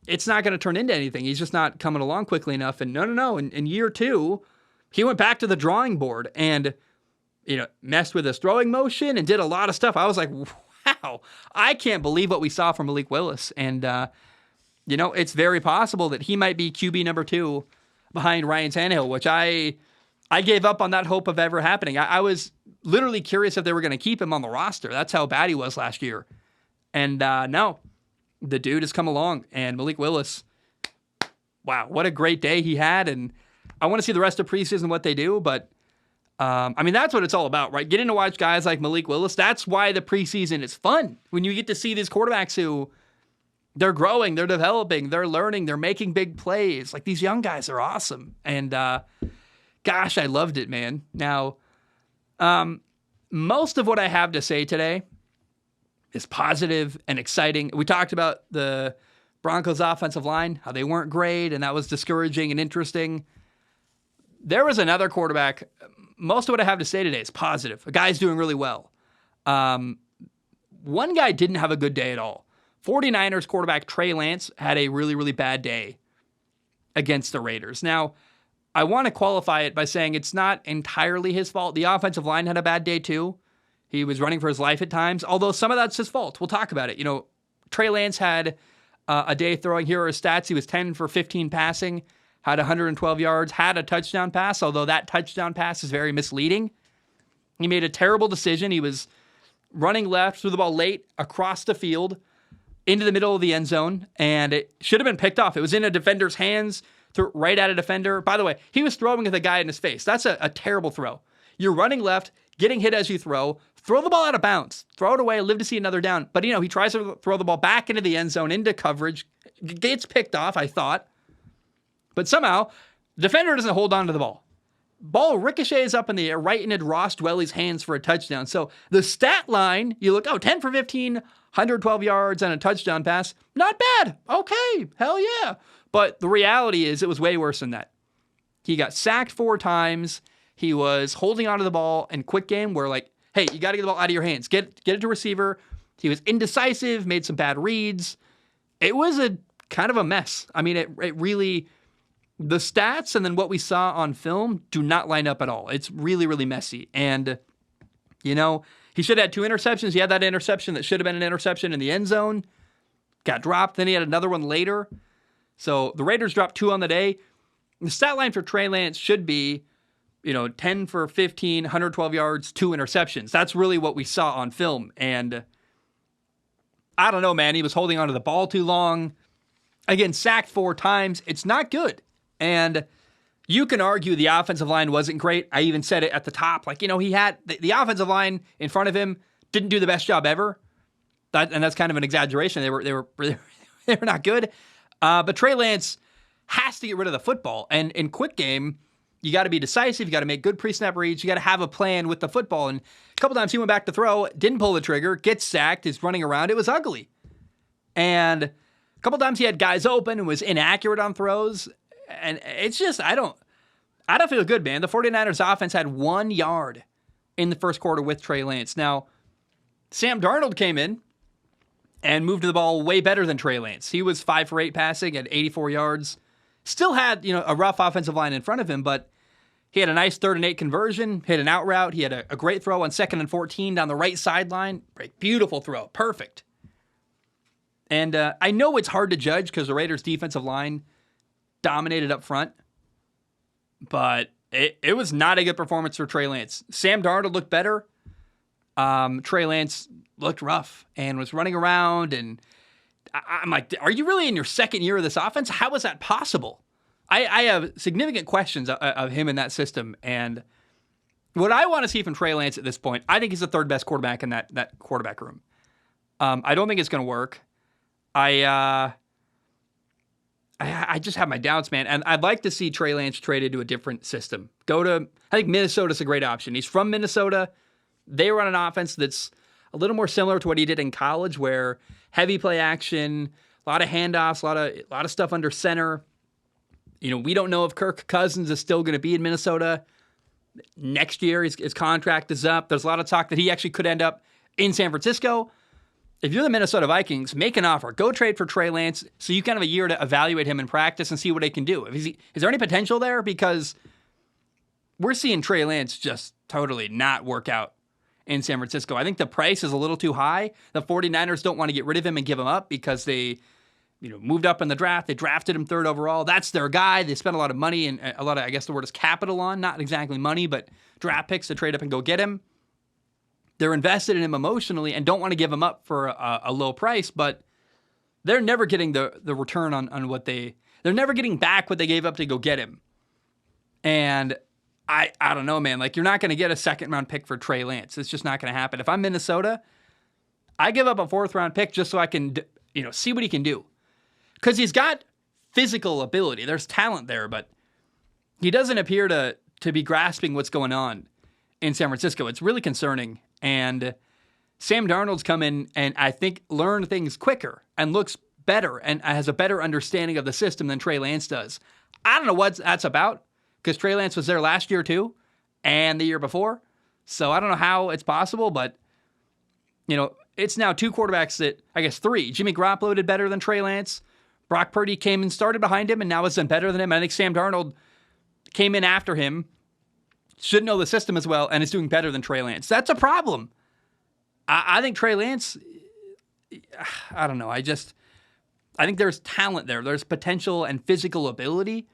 it's not going to turn into anything. He's just not coming along quickly enough. And no. In year 2, he went back to the drawing board and, messed with his throwing motion and did a lot of stuff. I was like, wow, I can't believe what we saw from Malik Willis. And, it's very possible that he might be QB number 2 behind Ryan Tannehill, which I gave up on that hope of ever happening. I was literally curious if they were going to keep him on the roster. That's how bad he was last year. And no, the dude has come along. And Malik Willis, wow, what a great day he had. And I want to see the rest of preseason what they do. But, that's what it's all about, right? Getting to watch guys like Malik Willis. That's why the preseason is fun. When you get to see these quarterbacks who they're growing, they're developing, they're learning, they're making big plays. Like, these young guys are awesome. And, gosh, I loved it, man. Now, most of what I have to say today is positive and exciting. We talked about the Broncos offensive line, how they weren't great, and that was discouraging and interesting. There was another quarterback. Most of what I have to say today is positive. A guy's doing really well. One guy didn't have a good day at all. 49ers quarterback Trey Lance had a really, really bad day against the Raiders. Now, I want to qualify it by saying it's not entirely his fault. The offensive line had a bad day too. He was running for his life at times, although some of that's his fault. We'll talk about it. Trey Lance had a day throwing. Here are his stats. He was 10 for 15 passing, had 112 yards, had a touchdown pass, although that touchdown pass is very misleading. He made a terrible decision. He was running left, threw the ball late across the field into the middle of the end zone, and it should have been picked off. It was in a defender's hands, threw it right at a defender. By the way, he was throwing at the guy in his face. That's a terrible throw. You're running left, getting hit as you throw the ball out of bounds, throw it away, live to see another down. But, he tries to throw the ball back into the end zone, into coverage, gets picked off, I thought. But somehow, the defender doesn't hold on to the ball. Ball ricochets up in the air, right into Ross Dwelly's hands for a touchdown. So the stat line, you look, 10 for 15, 112 yards and a touchdown pass. Not bad. Okay, hell yeah. But the reality is it was way worse than that. He got sacked 4 times. He was holding onto the ball in quick game where, hey, you got to get the ball out of your hands. Get it to receiver. He was indecisive, made some bad reads. It was a kind of a mess. I mean, it really... The stats and then what we saw on film do not line up at all. It's really, really messy. And, he should have had 2 interceptions. He had that interception that should have been an interception in the end zone. Got dropped. Then he had another one later. So the Raiders dropped 2 on the day. The stat line for Trey Lance should be, 10 for 15, 112 yards, 2 interceptions. That's really what we saw on film. And I don't know, man. He was holding onto the ball too long. Again, sacked 4 times. It's not good. And you can argue the offensive line wasn't great. I even said it at the top. He had the offensive line in front of him didn't do the best job ever. And that's kind of an exaggeration. They were not good. But Trey Lance has to get rid of the football. And in quick game, you got to be decisive. You got to make good pre-snap reads. You got to have a plan with the football. And a couple times he went back to throw, didn't pull the trigger, gets sacked, is running around. It was ugly. And a couple times he had guys open and was inaccurate on throws. And it's just, I don't feel good, man. The 49ers offense had 1 yard in the first quarter with Trey Lance. Now, Sam Darnold came in and moved the ball way better than Trey Lance. He was 5 for 8 passing at 84 yards. Still had, a rough offensive line in front of him, but he had a nice 3rd and 8 conversion, hit an out route. He had a great throw on 2nd and 14 down the right sideline. Beautiful throw. Perfect. And I know it's hard to judge because the Raiders' defensive line dominated up front, but it was not a good performance for Trey Lance. Sam Darnold looked better. Trey Lance looked rough and was running around, and I'm like, are you really in your 2nd year of this offense? How is that possible? I have significant questions of him in that system, and what I want to see from Trey Lance at this point, I think he's the 3rd best quarterback in that quarterback room. I don't think it's going to work. I just have my doubts, man. And I'd like to see Trey Lance traded to a different system. I think Minnesota's a great option. He's from Minnesota. They run an offense that's a little more similar to what he did in college, where heavy play action, a lot of handoffs, a lot of stuff under center. We don't know if Kirk Cousins is still going to be in Minnesota next year. His contract is up. There's a lot of talk that he actually could end up in San Francisco. If you're the Minnesota Vikings, make an offer. Go trade for Trey Lance so you can have a year to evaluate him in practice and see what he can do. Is there any potential there? Because we're seeing Trey Lance just totally not work out in San Francisco. I think the price is a little too high. The 49ers don't want to get rid of him and give him up because they moved up in the draft. They drafted him 3rd overall. That's their guy. They spent a lot of money and a lot of, I guess the word is capital on, not exactly money, but draft picks to trade up and go get him. They're invested in him emotionally and don't want to give him up for a low price, but they're never getting the return on what they're never getting back what they gave up to go get him. And I don't know, man. You're not going to get a 2nd round pick for Trey Lance. It's just not going to happen. If I'm Minnesota, I give up a 4th round pick just so I can, see what he can do. Because he's got physical ability. There's talent there, but he doesn't appear to be grasping what's going on in San Francisco. It's really concerning. And Sam Darnold's come in and I think learned things quicker and looks better and has a better understanding of the system than Trey Lance does. I don't know what that's about because Trey Lance was there last year too and the year before. So I don't know how it's possible, but it's now 2 quarterbacks that, I guess 3. Jimmy Garoppolo did better than Trey Lance. Brock Purdy came and started behind him and now has done better than him. I think Sam Darnold came in after him, should know the system as well, and is doing better than Trey Lance. That's a problem. I think Trey Lance, I don't know. I think there's talent there. There's potential and physical ability,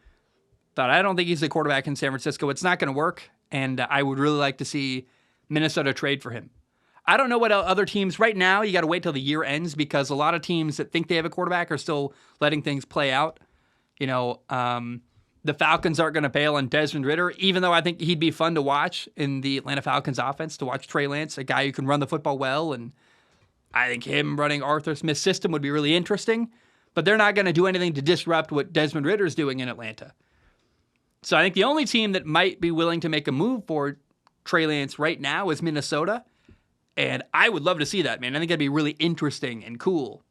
but I don't think he's the quarterback in San Francisco. It's not going to work, and I would really like to see Minnesota trade for him. I don't know what other teams, right now, you got to wait till the year ends because a lot of teams that think they have a quarterback are still letting things play out. The Falcons aren't going to bail on Desmond Ridder, even though I think he'd be fun to watch in the Atlanta Falcons offense, to watch Trey Lance, a guy who can run the football well, and I think him running Arthur Smith's system would be really interesting, but they're not going to do anything to disrupt what Desmond Ridder's doing in Atlanta. So I think the only team that might be willing to make a move for Trey Lance right now is Minnesota, and I would love to see that, man. I think that'd be really interesting and cool.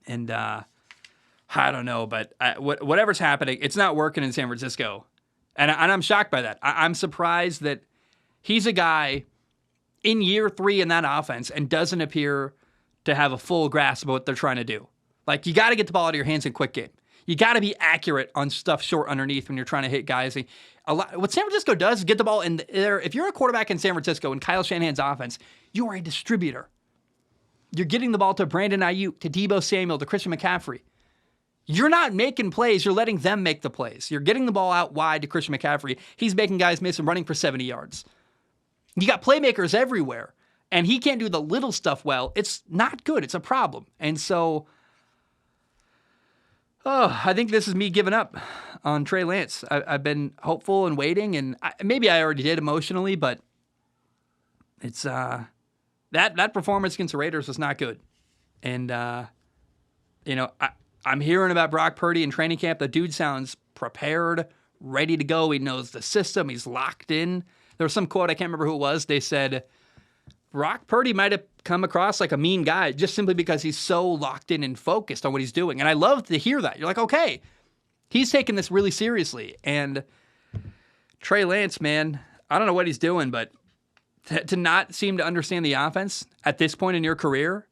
And I don't know, but whatever's happening, it's not working in San Francisco. And I'm shocked by that. I'm surprised that he's a guy in year 3 in that offense and doesn't appear to have a full grasp of what they're trying to do. Like, you got to get the ball out of your hands in quick game. You got to be accurate on stuff short underneath when you're trying to hit guys. What San Francisco does is get the ball in there. If you're a quarterback in San Francisco in Kyle Shanahan's offense, you are a distributor. You're getting the ball to Brandon Ayuk, to Deebo Samuel, to Christian McCaffrey. You're not making plays. You're letting them make the plays. You're getting the ball out wide to Christian McCaffrey. He's making guys miss and running for 70 yards. You got playmakers everywhere, and he can't do the little stuff well. It's not good. It's a problem. And so, I think this is me giving up on Trey Lance. I've been hopeful and waiting, and maybe I already did emotionally, but it's that performance against the Raiders was not good. And, I'm hearing about Brock Purdy in training camp. The dude sounds prepared, ready to go. He knows the system. He's locked in. There was some quote, I can't remember who it was. They said, Brock Purdy might have come across like a mean guy just simply because he's so locked in and focused on what he's doing. And I love to hear that. You're like, okay, he's taking this really seriously. And Trey Lance, man, I don't know what he's doing, but to not seem to understand the offense at this point in your career,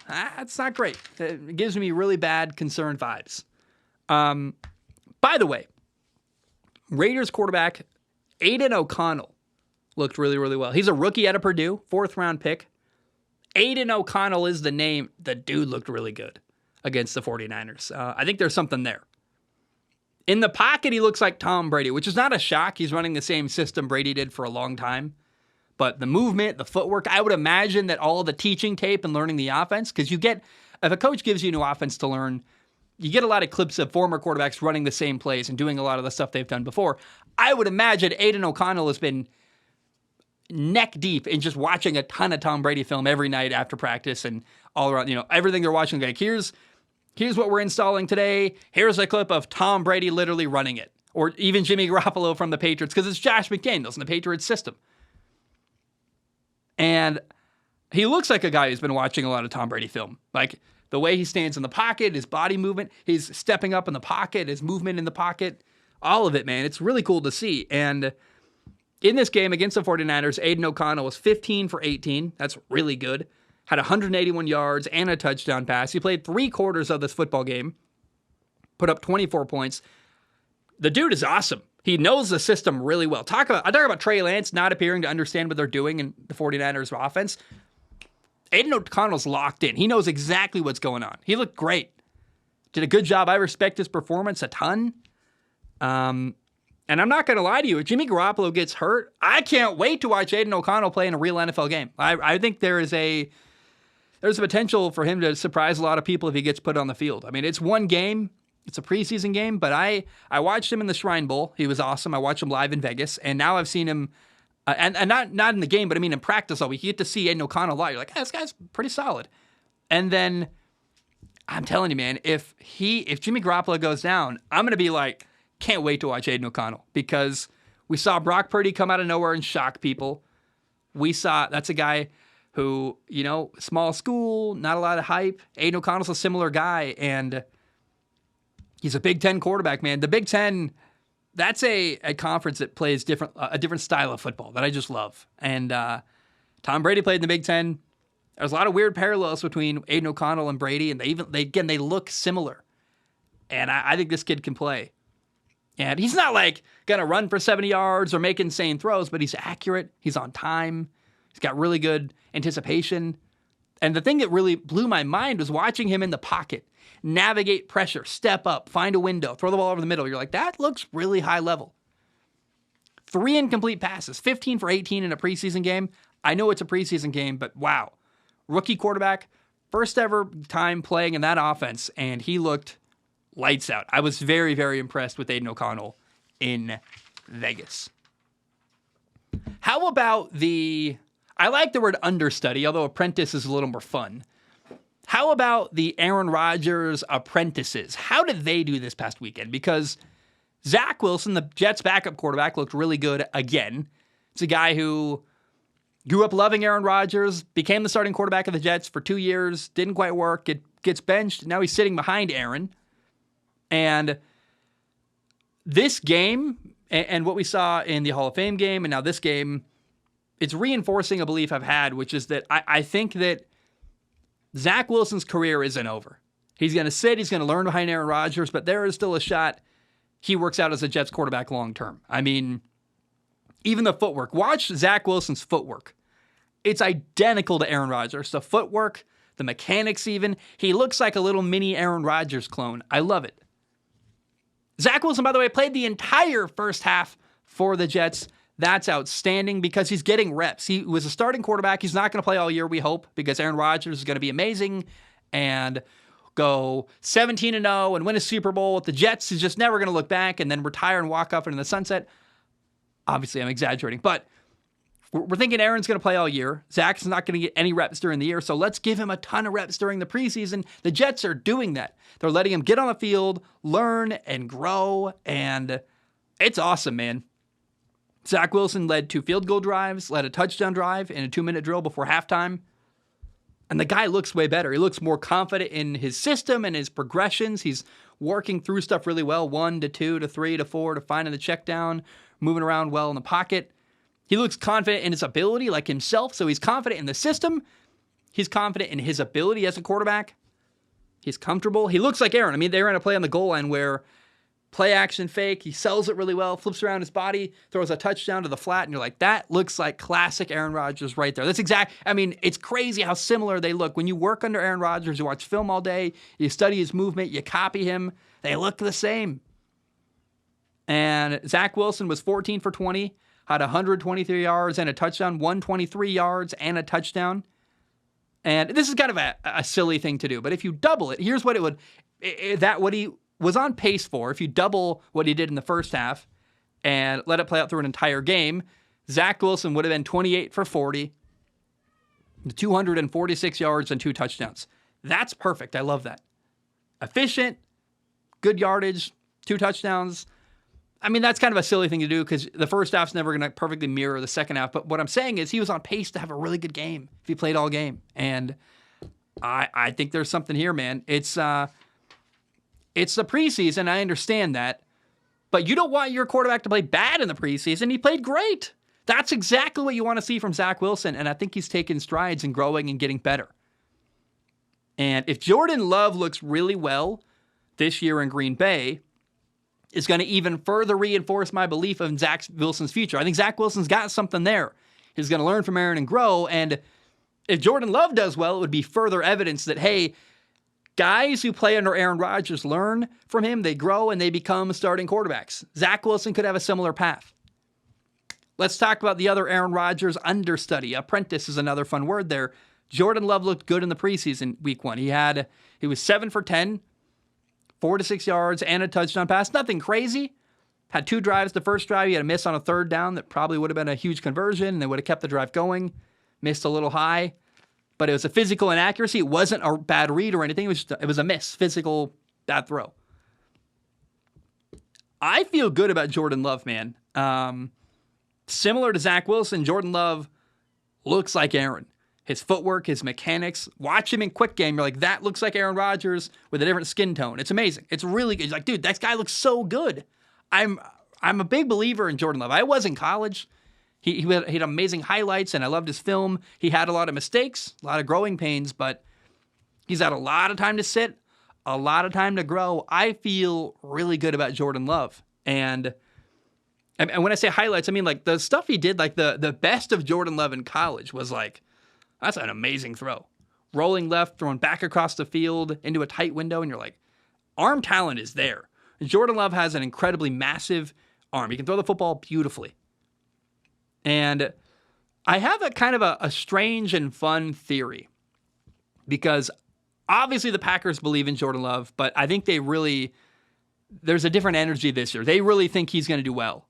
that's not great. It gives me really bad concern vibes. By the way, Raiders quarterback Aidan O'Connell looked really, really well. He's a rookie out of Purdue, 4th-round pick. Aidan O'Connell is the name. The dude looked really good against the 49ers. I think there's something there. In the pocket, he looks like Tom Brady, which is not a shock. He's running the same system Brady did for a long time. But the movement, the footwork, I would imagine that all the teaching tape and learning the offense, because if a coach gives you a new offense to learn, you get a lot of clips of former quarterbacks running the same plays and doing a lot of the stuff they've done before. I would imagine Aidan O'Connell has been neck deep in just watching a ton of Tom Brady film every night after practice and all around, everything they're watching. Like, here's what we're installing today. Here's a clip of Tom Brady literally running it. Or even Jimmy Garoppolo from the Patriots, because it's Josh McDaniels in the Patriots system. And he looks like a guy who's been watching a lot of Tom Brady film. Like, the way he stands in the pocket, his body movement, he's stepping up in the pocket, his movement in the pocket, all of it, man. It's really cool to see. And in this game against the 49ers, Aidan O'Connell was 15 for 18. That's really good. Had 181 yards and a touchdown pass. He played 3 quarters of this football game, put up 24 points. The dude is awesome. He knows the system really well. I talk about Trey Lance not appearing to understand what they're doing in the 49ers offense. Aidan O'Connell's locked in. He knows exactly what's going on. He looked great. Did a good job. I respect his performance a ton. And I'm not going to lie to you. If Jimmy Garoppolo gets hurt, I can't wait to watch Aidan O'Connell play in a real NFL game. I think there's a potential for him to surprise a lot of people if he gets put on the field. I mean, it's one game. It's a preseason game, but I watched him in the Shrine Bowl. He was awesome. I watched him live in Vegas, and now I've seen him, and not in the game, but I mean in practice all week. You get to see Aidan O'Connell a lot. You're like, this guy's pretty solid. And then I'm telling you, man, if Jimmy Garoppolo goes down, I'm going to be like, can't wait to watch Aidan O'Connell, because we saw Brock Purdy come out of nowhere and shock people. That's a guy who, small school, not a lot of hype. Aidan O'Connell's a similar guy, and he's a Big Ten quarterback, man. The Big Ten, that's a conference that plays a different style of football that I just love. And Tom Brady played in the Big Ten. There's a lot of weird parallels between Aidan O'Connell and Brady, and they look similar. And I think this kid can play. And he's not like going to run for 70 yards or make insane throws, but he's accurate. He's on time. He's got really good anticipation. And the thing that really blew my mind was watching him in the pocket, navigate pressure, step up, find a window, throw the ball over the middle. You're like, that looks really high level. 3 incomplete passes, 15 for 18 in a preseason game. I know it's a preseason game, but wow. Rookie quarterback, first ever time playing in that offense, and he looked lights out. I was very, very impressed with Aidan O'Connell in Vegas. How about I like the word understudy, although apprentice is a little more fun. How about the Aaron Rodgers apprentices? How did they do this past weekend? Because Zach Wilson, the Jets' backup quarterback, looked really good again. It's a guy who grew up loving Aaron Rodgers, became the starting quarterback of the Jets for 2 years, didn't quite work, gets benched, now he's sitting behind Aaron. And this game, and what we saw in the Hall of Fame game, and now this game, it's reinforcing a belief I've had, which is that I think that Zach Wilson's career isn't over. He's going to sit, he's going to learn behind Aaron Rodgers, but there is still a shot he works out as a Jets quarterback long term. I mean, even the footwork. Watch Zach Wilson's footwork. It's identical to Aaron Rodgers. The footwork, the mechanics even. He looks like a little mini Aaron Rodgers clone. I love it. Zach Wilson, by the way, played the entire first half for the Jets. That's outstanding because he's getting reps. He was a starting quarterback. He's not going to play all year, we hope, because Aaron Rodgers is going to be amazing and go 17-0 and win a Super Bowl with the Jets. He's just never going to look back and then retire and walk off into the sunset. Obviously, I'm exaggerating, but we're thinking Aaron's going to play all year. Zach's not going to get any reps during the year, so let's give him a ton of reps during the preseason. The Jets are doing that. They're letting him get on the field, learn, and grow, and it's awesome, man. Zach Wilson led 2 field goal drives, led a touchdown drive in a 2-minute drill before halftime, and the guy looks way better. He looks more confident in his system and his progressions. He's working through stuff really well, 1 to 2 to 3 to 4 to finding the check down, moving around well in the pocket. He looks confident in his ability like himself, so he's confident in the system. He's confident in his ability as a quarterback. He's comfortable. He looks like Aaron. I mean, they ran a play on the goal line where play action fake, he sells it really well, flips around his body, throws a touchdown to the flat, and you're like, that looks like classic Aaron Rodgers right there. That's it's crazy how similar they look. When you work under Aaron Rodgers, you watch film all day, you study his movement, you copy him, they look the same. And Zach Wilson was 14 for 20, had 123 yards and a touchdown, 123 yards and a touchdown. And this is kind of a silly thing to do, but if you double it, here's what it would, what he was on pace for. If you double what he did in the first half and let it play out through an entire game, Zach Wilson would have been 28 for 40, 246 yards and 2 touchdowns. That's perfect. I love that. Efficient, good yardage, 2 touchdowns. I mean, that's kind of a silly thing to do because the first half's never going to perfectly mirror the second half. But what I'm saying is he was on pace to have a really good game if he played all game. And I think there's something here, man. It's the preseason. I understand that. But you don't want your quarterback to play bad in the preseason. He played great. That's exactly what you want to see from Zach Wilson. And I think he's taking strides and growing and getting better. And if Jordan Love looks really well this year in Green Bay, is going to even further reinforce my belief in Zach Wilson's future. I think Zach Wilson's got something there. He's going to learn from Aaron and grow. And if Jordan Love does well, it would be further evidence that, hey, guys who play under Aaron Rodgers learn from him, they grow, and they become starting quarterbacks. Zach Wilson could have a similar path. Let's talk about the other Aaron Rodgers understudy. Apprentice is another fun word there. Jordan Love looked good in the preseason week 1. He was 7 for 10, 4 to 6 yards, and a touchdown pass. Nothing crazy. Had 2 drives. The first drive, he had a miss on a 3rd down that probably would have been a huge conversion, and they would have kept the drive going. Missed a little high. But it was a physical inaccuracy. It wasn't a bad read or anything. It was a miss. Physical, bad throw. I feel good about Jordan Love, man. Similar to Zach Wilson, Jordan Love looks like Aaron. His footwork, his mechanics. Watch him in quick game. You're like, that looks like Aaron Rodgers with a different skin tone. It's amazing. It's really good. You're like, dude, that guy looks so good. I'm a big believer in Jordan Love. I was in college. He had amazing highlights, and I loved his film. He had a lot of mistakes, a lot of growing pains, but he's had a lot of time to sit, a lot of time to grow. I feel really good about Jordan Love. And And when I say highlights, I mean like the stuff he did, like the best of Jordan Love in college was like, that's an amazing throw. Rolling left, throwing back across the field into a tight window, and you're like, arm talent is there. Jordan Love has an incredibly massive arm. He can throw the football beautifully. And I have a kind of a strange and fun theory because obviously the Packers believe in Jordan Love, but I think there's a different energy this year. They really think he's going to do well.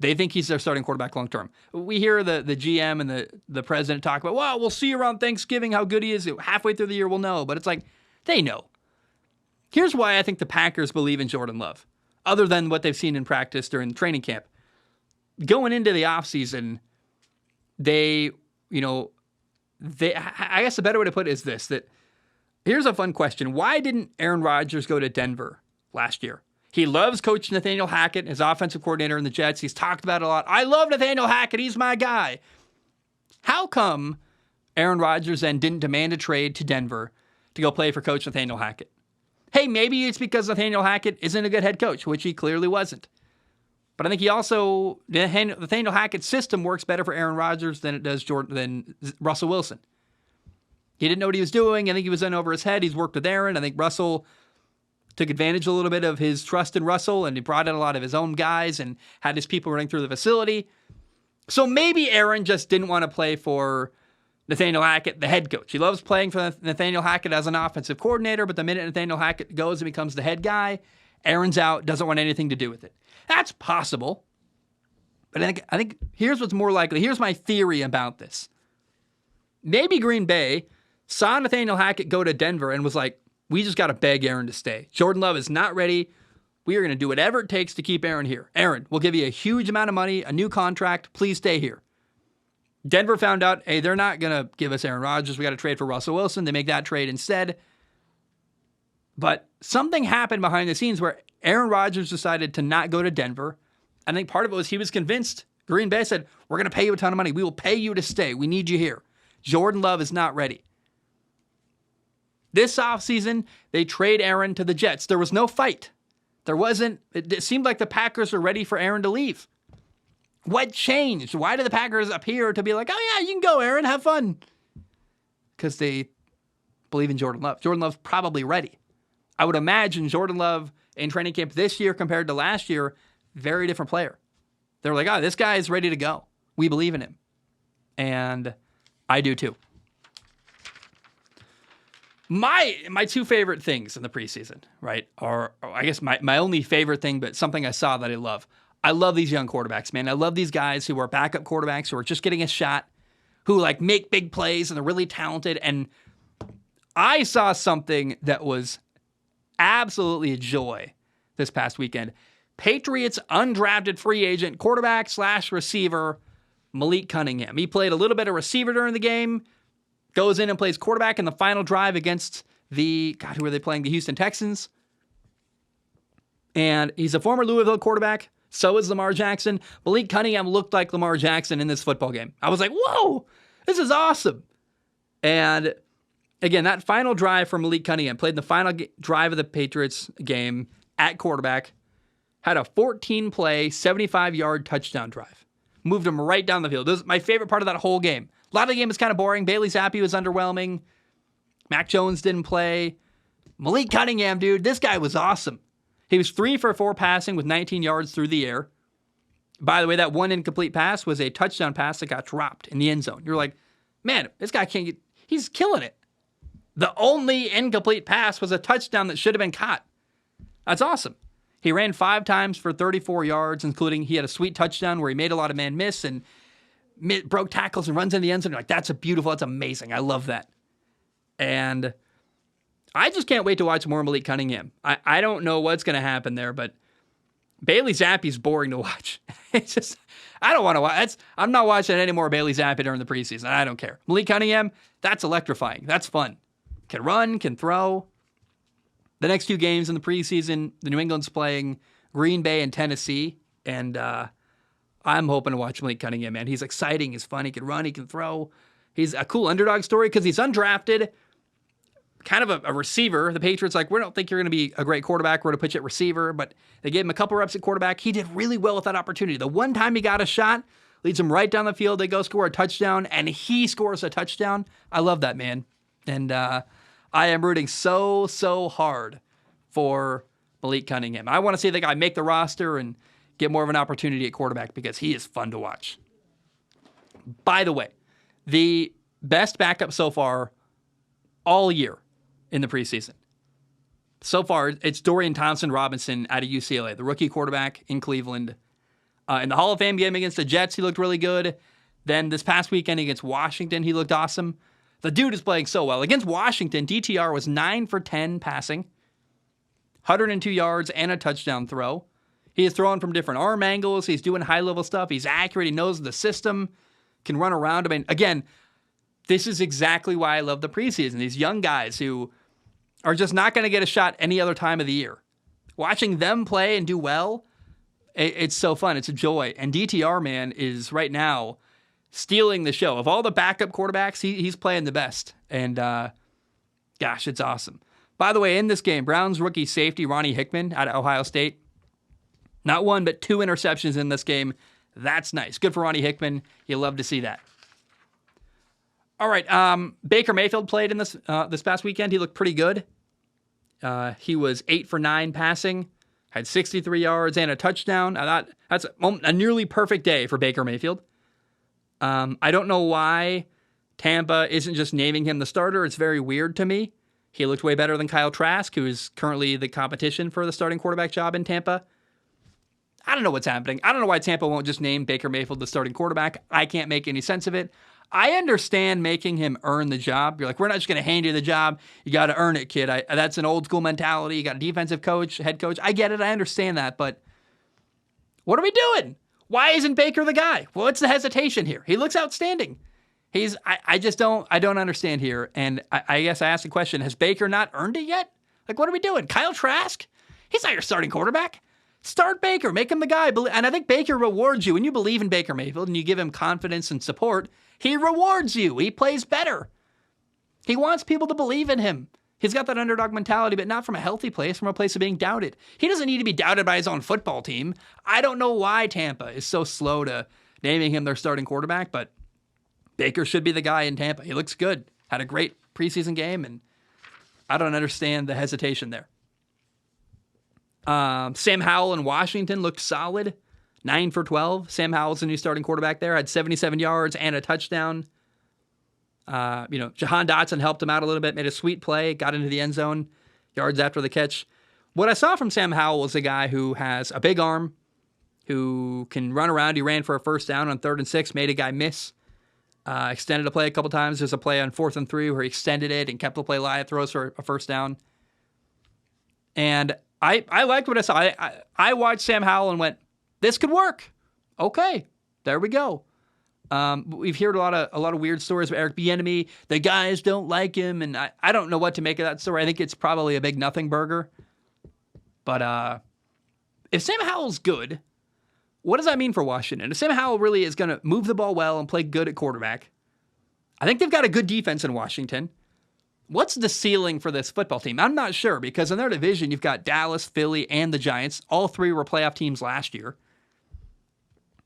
They think he's their starting quarterback long term. We hear the GM and the president talk about, well, we'll see around Thanksgiving how good he is. Halfway through the year, we'll know. But it's like, they know. Here's why I think the Packers believe in Jordan Love, other than what they've seen in practice during training camp. Going into the offseason, I guess the better way to put it is this, that here's a fun question. Why didn't Aaron Rodgers go to Denver last year? He loves Coach Nathaniel Hackett, his offensive coordinator in the Jets. He's talked about it a lot. I love Nathaniel Hackett. He's my guy. How come Aaron Rodgers then didn't demand a trade to Denver to go play for Coach Nathaniel Hackett? Hey, maybe it's because Nathaniel Hackett isn't a good head coach, which he clearly wasn't. But I think Nathaniel Hackett's system works better for Aaron Rodgers than it does than Russell Wilson. He didn't know what he was doing. I think he was in over his head. He's worked with Aaron. I think Russell took advantage a little bit of his trust in Russell, and he brought in a lot of his own guys and had his people running through the facility. So maybe Aaron just didn't want to play for Nathaniel Hackett, the head coach. He loves playing for Nathaniel Hackett as an offensive coordinator, but the minute Nathaniel Hackett goes and becomes the head guy, Aaron's out, doesn't want anything to do with it. That's possible. But I think here's what's more likely. Here's my theory about this. Maybe Green Bay saw Nathaniel Hackett go to Denver and was like, we just got to beg Aaron to stay. Jordan Love is not ready. We are going to do whatever it takes to keep Aaron here. Aaron, we'll give you a huge amount of money, a new contract. Please stay here. Denver found out, hey, they're not going to give us Aaron Rodgers. We got to trade for Russell Wilson. They make that trade instead. But something happened behind the scenes where Aaron Rodgers decided to not go to Denver. I think part of it was he was convinced. Green Bay said, we're going to pay you a ton of money. We will pay you to stay. We need you here. Jordan Love is not ready. This offseason, they trade Aaron to the Jets. There was no fight. It seemed like the Packers were ready for Aaron to leave. What changed? Why did the Packers appear to be like, oh yeah, you can go, Aaron, have fun? Because they believe in Jordan Love. Jordan Love's probably ready. I would imagine Jordan Love in training camp this year compared to last year, very different player. They're like, this guy is ready to go. We believe in him. And I do too. My two favorite things in the preseason, right, are I guess my only favorite thing, but something I saw that I love. I love these young quarterbacks, man. I love these guys who are backup quarterbacks who are just getting a shot, who like make big plays and they're really talented. And I saw something that was absolutely a joy this past weekend. Patriots undrafted free agent quarterback / receiver Malik Cunningham. He played a little bit of receiver during the game, goes in and plays quarterback in the final drive against who are they playing? The Houston Texans. And he's a former Louisville quarterback. So is Lamar Jackson. Malik Cunningham looked like Lamar Jackson in this football game. I was like, whoa, this is awesome. And again, that final drive for Malik Cunningham, played in the final drive of the Patriots game at quarterback, had a 14-play, 75-yard touchdown drive. Moved him right down the field. This was my favorite part of that whole game. A lot of the game was kind of boring. Bailey Zappi was underwhelming. Mac Jones didn't play. Malik Cunningham, dude, this guy was awesome. He was 3 for 4 passing with 19 yards through the air. By the way, that one incomplete pass was a touchdown pass that got dropped in the end zone. You're like, man, this guy he's killing it. The only incomplete pass was a touchdown that should have been caught. That's awesome. He ran 5 times for 34 yards, including he had a sweet touchdown where he made a lot of man miss and broke tackles and runs in the end zone. You're like, that's amazing. I love that. And I just can't wait to watch more Malik Cunningham. I don't know what's going to happen there, but Bailey Zappi's boring to watch. It's just, I don't want to watch. I'm not watching any more Bailey Zappi during the preseason. I don't care. Malik Cunningham, that's electrifying. That's fun. Can run, can throw. The next 2 games in the preseason, the New England's playing Green Bay and Tennessee, and I'm hoping to watch Malik Cunningham, man. He's exciting. He's fun. He can run. He can throw. He's a cool underdog story because he's undrafted. kind of a receiver. The Patriots we don't think you're going to be a great quarterback. We're going to put you at receiver, but they gave him a couple reps at quarterback. He did really well with that opportunity. The one time he got a shot, leads him right down the field. They go score a touchdown, and he scores a touchdown. I love that, man. And I am rooting so hard for Malik Cunningham. I want to see the guy make the roster and get more of an opportunity at quarterback because he is fun to watch. By the way, the best backup so far all year in the preseason. So far, it's Dorian Thompson-Robinson out of UCLA, the rookie quarterback in Cleveland. In the Hall of Fame game against the Jets, he looked really good. Then this past weekend against Washington, he looked awesome. The dude is playing so well. Against Washington, DTR was 9 for 10 passing, 102 yards, and a touchdown throw. He is throwing from different arm angles. He's doing high-level stuff. He's accurate. He knows the system, can run around. I mean, again, this is exactly why I love the preseason. These young guys who are just not going to get a shot any other time of the year. Watching them play and do well, it's so fun. It's a joy. And DTR, man, is right now stealing the show. Of all the backup quarterbacks, he's playing the best. And, gosh, it's awesome. By the way, in this game, Browns rookie safety Ronnie Hickman out of Ohio State, not 1, but 2 interceptions in this game. That's nice. Good for Ronnie Hickman. You'll love to see that. All right, Baker Mayfield played in this past weekend. He looked pretty good. He was 8 for 9 passing, had 63 yards and a touchdown. I thought that's a nearly perfect day for Baker Mayfield. I don't know why Tampa isn't just naming him the starter. It's very weird to me. He looked way better than Kyle Trask, who is currently the competition for the starting quarterback job in Tampa. I don't know what's happening. I don't know why Tampa won't just name Baker Mayfield the starting quarterback. I can't make any sense of it. I understand making him earn the job. You're like, we're not just going to hand you the job. You got to earn it, kid. That's an old school mentality. You got a defensive coach, head coach. I get it. I understand that. But what are we doing? Why isn't Baker the guy? Well, what's the hesitation here? He looks outstanding. I just don't understand here. And I guess I asked the question, has Baker not earned it yet? Like, what are we doing? Kyle Trask? He's not your starting quarterback. Start Baker. Make him the guy. And I think Baker rewards you. When you believe in Baker Mayfield and you give him confidence and support, he rewards you. He plays better. He wants people to believe in him. He's got that underdog mentality, but not from a healthy place, from a place of being doubted. He doesn't need to be doubted by his own football team. I don't know why Tampa is so slow to naming him their starting quarterback, but Baker should be the guy in Tampa. He looks good. Had a great preseason game, and I don't understand the hesitation there. Sam Howell in Washington looked solid. 9 for 12. Sam Howell's the new starting quarterback there. Had 77 yards and a touchdown. Jahan Dotson helped him out a little bit, made a sweet play, got into the end zone, yards after the catch. What I saw from Sam Howell is a guy who has a big arm, who can run around. He ran for a first down on 3rd and 6, made a guy miss. Extended a play a couple times. There's a play on 4th and 3 where he extended it and kept the play live, throws for a first down. And I liked what I saw. I watched Sam Howell and went, this could work. Okay, there we go. We've heard a lot of weird stories about Eric Bieniemy. The guys don't like him, and I don't know what to make of that story. I think it's probably a big nothing burger. But if Sam Howell's good, what does that mean for Washington? If Sam Howell really is going to move the ball well and play good at quarterback, I think they've got a good defense in Washington. What's the ceiling for this football team? I'm not sure, because in their division, you've got Dallas, Philly, and the Giants. All 3 were playoff teams last year.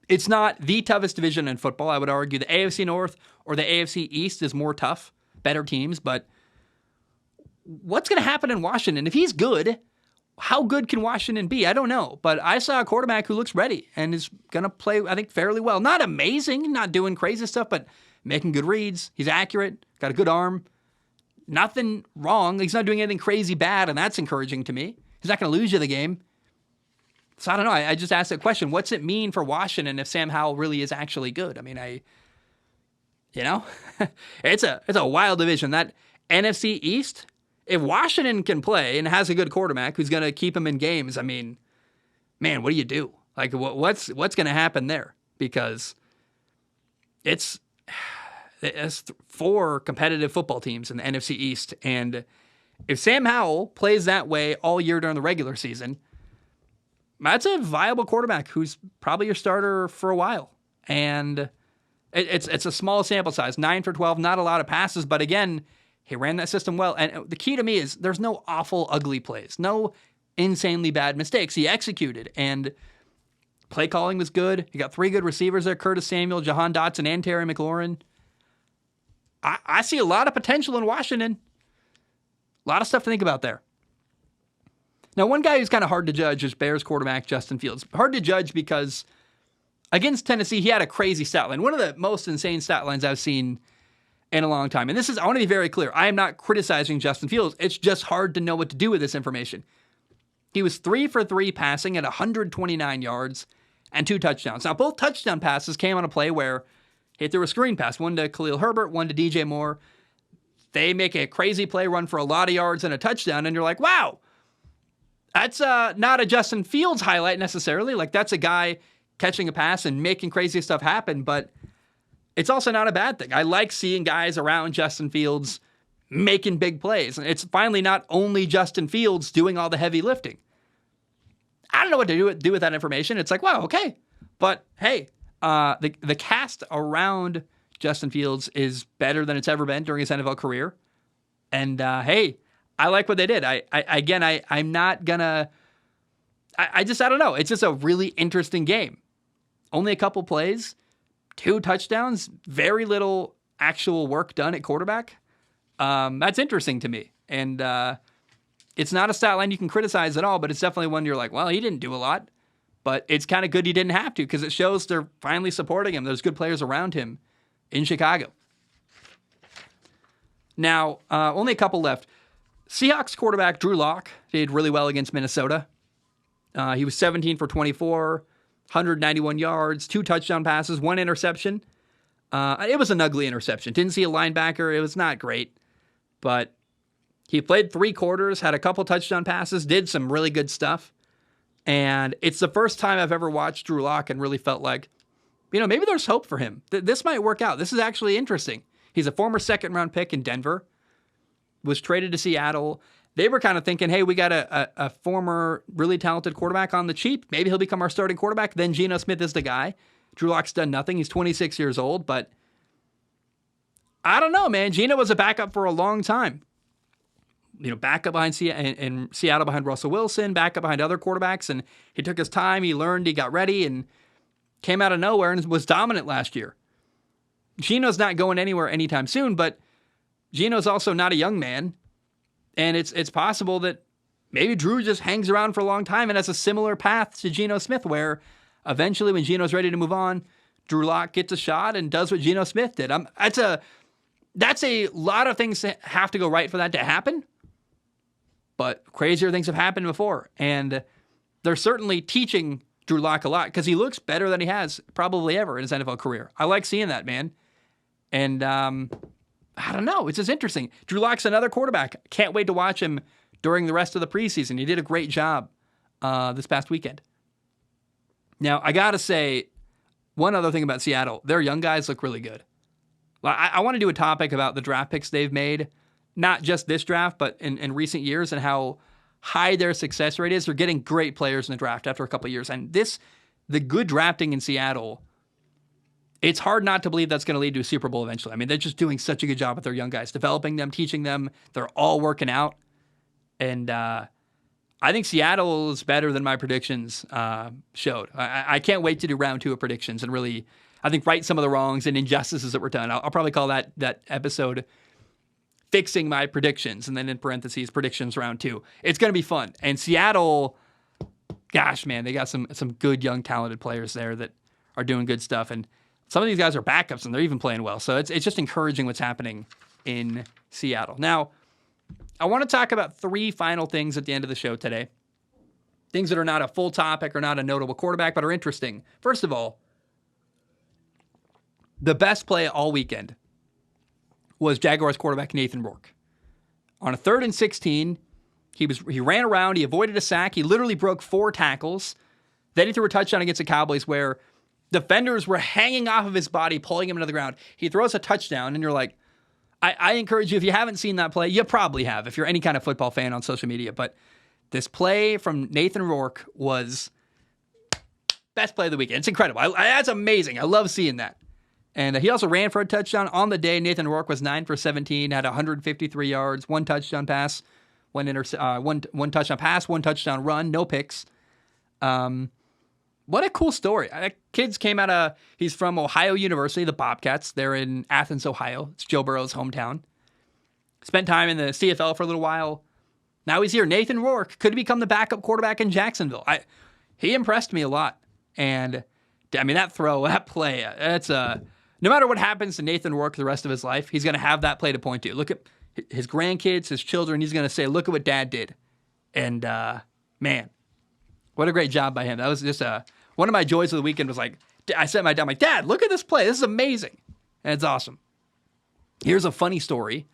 It's not the toughest division in football. I would argue the AFC North or the AFC East is more tough, better teams. But what's going to happen in Washington? If he's good, how good can Washington be? I don't know. But I saw a quarterback who looks ready and is going to play, I think, fairly well. Not amazing, not doing crazy stuff, but making good reads. He's accurate, got a good arm. Nothing wrong. He's not doing anything crazy bad, and that's encouraging to me. He's not going to lose you the game. So I don't know. I just asked that question. What's it mean for Washington if Sam Howell really is actually good? I mean, it's a wild division. That NFC East, if Washington can play and has a good quarterback who's going to keep him in games, I mean, man, what do you do? Like, what's going to happen there? Because it's 4 competitive football teams in the NFC East, and if Sam Howell plays that way all year during the regular season, that's a viable quarterback who's probably your starter for a while. And it's a small sample size, 9 for 12, not a lot of passes. But again, He ran that system well. And the key to me is there's no awful, ugly plays, no insanely bad mistakes. He executed, and play calling was good. He got 3 good receivers there, Curtis Samuel, Jahan Dotson, and Terry McLaurin. I see a lot of potential in Washington. A lot of stuff to think about there. Now, one guy who's kind of hard to judge is Bears quarterback Justin Fields. Hard to judge because against Tennessee, he had a crazy stat line. One of the most insane stat lines I've seen in a long time. And I want to be very clear. I am not criticizing Justin Fields. It's just hard to know what to do with this information. He was 3 for 3 passing at 129 yards and 2 touchdowns. Now, both touchdown passes came on a play where he threw a screen pass, one to Khalil Herbert, one to DJ Moore. They make a crazy play, run for a lot of yards and a touchdown, and you're like, wow, that's not a Justin Fields highlight necessarily. Like, that's a guy catching a pass and making crazy stuff happen, but it's also not a bad thing. I like seeing guys around Justin Fields making big plays. And it's finally not only Justin Fields doing all the heavy lifting. I don't know what to do with that information. It's like, wow, okay. But hey, the cast around Justin Fields is better than it's ever been during his NFL career. And hey, I like what they did. I'm not gonna. I don't know. It's just a really interesting game. Only a couple plays, 2 touchdowns, very little actual work done at quarterback. That's interesting to me. And it's not a stat line you can criticize at all, but it's definitely one you're like, well, he didn't do a lot. But it's kind of good he didn't have to because it shows they're finally supporting him. There's good players around him in Chicago. Now, only a couple left. Seahawks quarterback Drew Lock did really well against Minnesota. He was 17 for 24, 191 yards, 2 touchdown passes, 1 interception. It was an ugly interception. Didn't see a linebacker. It was not great. But he played 3 quarters, had a couple touchdown passes, did some really good stuff. And it's the first time I've ever watched Drew Lock and really felt like, maybe there's hope for him. This might work out. This is actually interesting. He's a former second-round pick in Denver, was traded to Seattle. They were kind of thinking, hey, we got a former really talented quarterback on the cheap. Maybe he'll become our starting quarterback. Then Geno Smith is the guy. Drew Lock's done nothing. He's 26 years old, but I don't know, man. Geno was a backup for a long time. Backup behind in Seattle behind Russell Wilson, backup behind other quarterbacks, and he took his time, he learned, he got ready, and came out of nowhere and was dominant last year. Geno's not going anywhere anytime soon, but Geno's also not a young man, and it's possible that maybe Drew just hangs around for a long time and has a similar path to Geno Smith, where eventually when Geno's ready to move on, Drew Lock gets a shot and does what Geno Smith did. That's a lot of things that have to go right for that to happen. But crazier things have happened before. And they're certainly teaching Drew Lock a lot because he looks better than he has probably ever in his NFL career. I like seeing that, man. And I don't know. It's just interesting. Drew Lock's another quarterback. Can't wait to watch him during the rest of the preseason. He did a great job this past weekend. Now, I got to say one other thing about Seattle. Their young guys look really good. I want to do a topic about the draft picks they've made. Not just this draft, but in recent years and how high their success rate is. They're getting great players in the draft after a couple of years. And the good drafting in Seattle, it's hard not to believe that's going to lead to a Super Bowl eventually. I mean, they're just doing such a good job with their young guys, developing them, teaching them. They're all working out. And I think Seattle is better than my predictions showed. I can't wait to do round 2 of predictions and really, I think, right some of the wrongs and injustices that were done. I'll probably call that episode Fixing My Predictions, and then in parentheses, predictions round 2. It's going to be fun. And Seattle, gosh, man, they got some good, young, talented players there that are doing good stuff. And some of these guys are backups, and they're even playing well. So it's just encouraging what's happening in Seattle. Now, I want to talk about 3 final things at the end of the show today. Things that are not a full topic or not a notable quarterback, but are interesting. First of all, the best play all weekend was Jaguars quarterback Nathan Rourke. On a 3rd and 16, he ran around, he avoided a sack, he literally broke 4 tackles. Then he threw a touchdown against the Cowboys where defenders were hanging off of his body, pulling him into the ground. He throws a touchdown, and you're like, I encourage you, if you haven't seen that play, you probably have, if you're any kind of football fan on social media, but this play from Nathan Rourke was best play of the weekend. It's incredible. That's amazing. I love seeing that. And he also ran for a touchdown on the day. Nathan Rourke was 9 for 17, had 153 yards, one touchdown pass, one touchdown pass, one touchdown run, no picks. What a cool story. Kids came he's from Ohio University, the Bobcats. They're in Athens, Ohio. It's Joe Burrow's hometown. Spent time in the CFL for a little while. Now he's here. Nathan Rourke could become the backup quarterback in Jacksonville. He impressed me a lot. And, I mean, that play, no matter what happens to Nathan Rourke the rest of his life, he's going to have that play to point to. Look at his grandkids, his children. He's going to say, look at what Dad did. And, man, what a great job by him. That was just one of my joys of the weekend was like, I said to my dad, I'm like, Dad, look at this play. This is amazing. And it's awesome. Here's a funny story.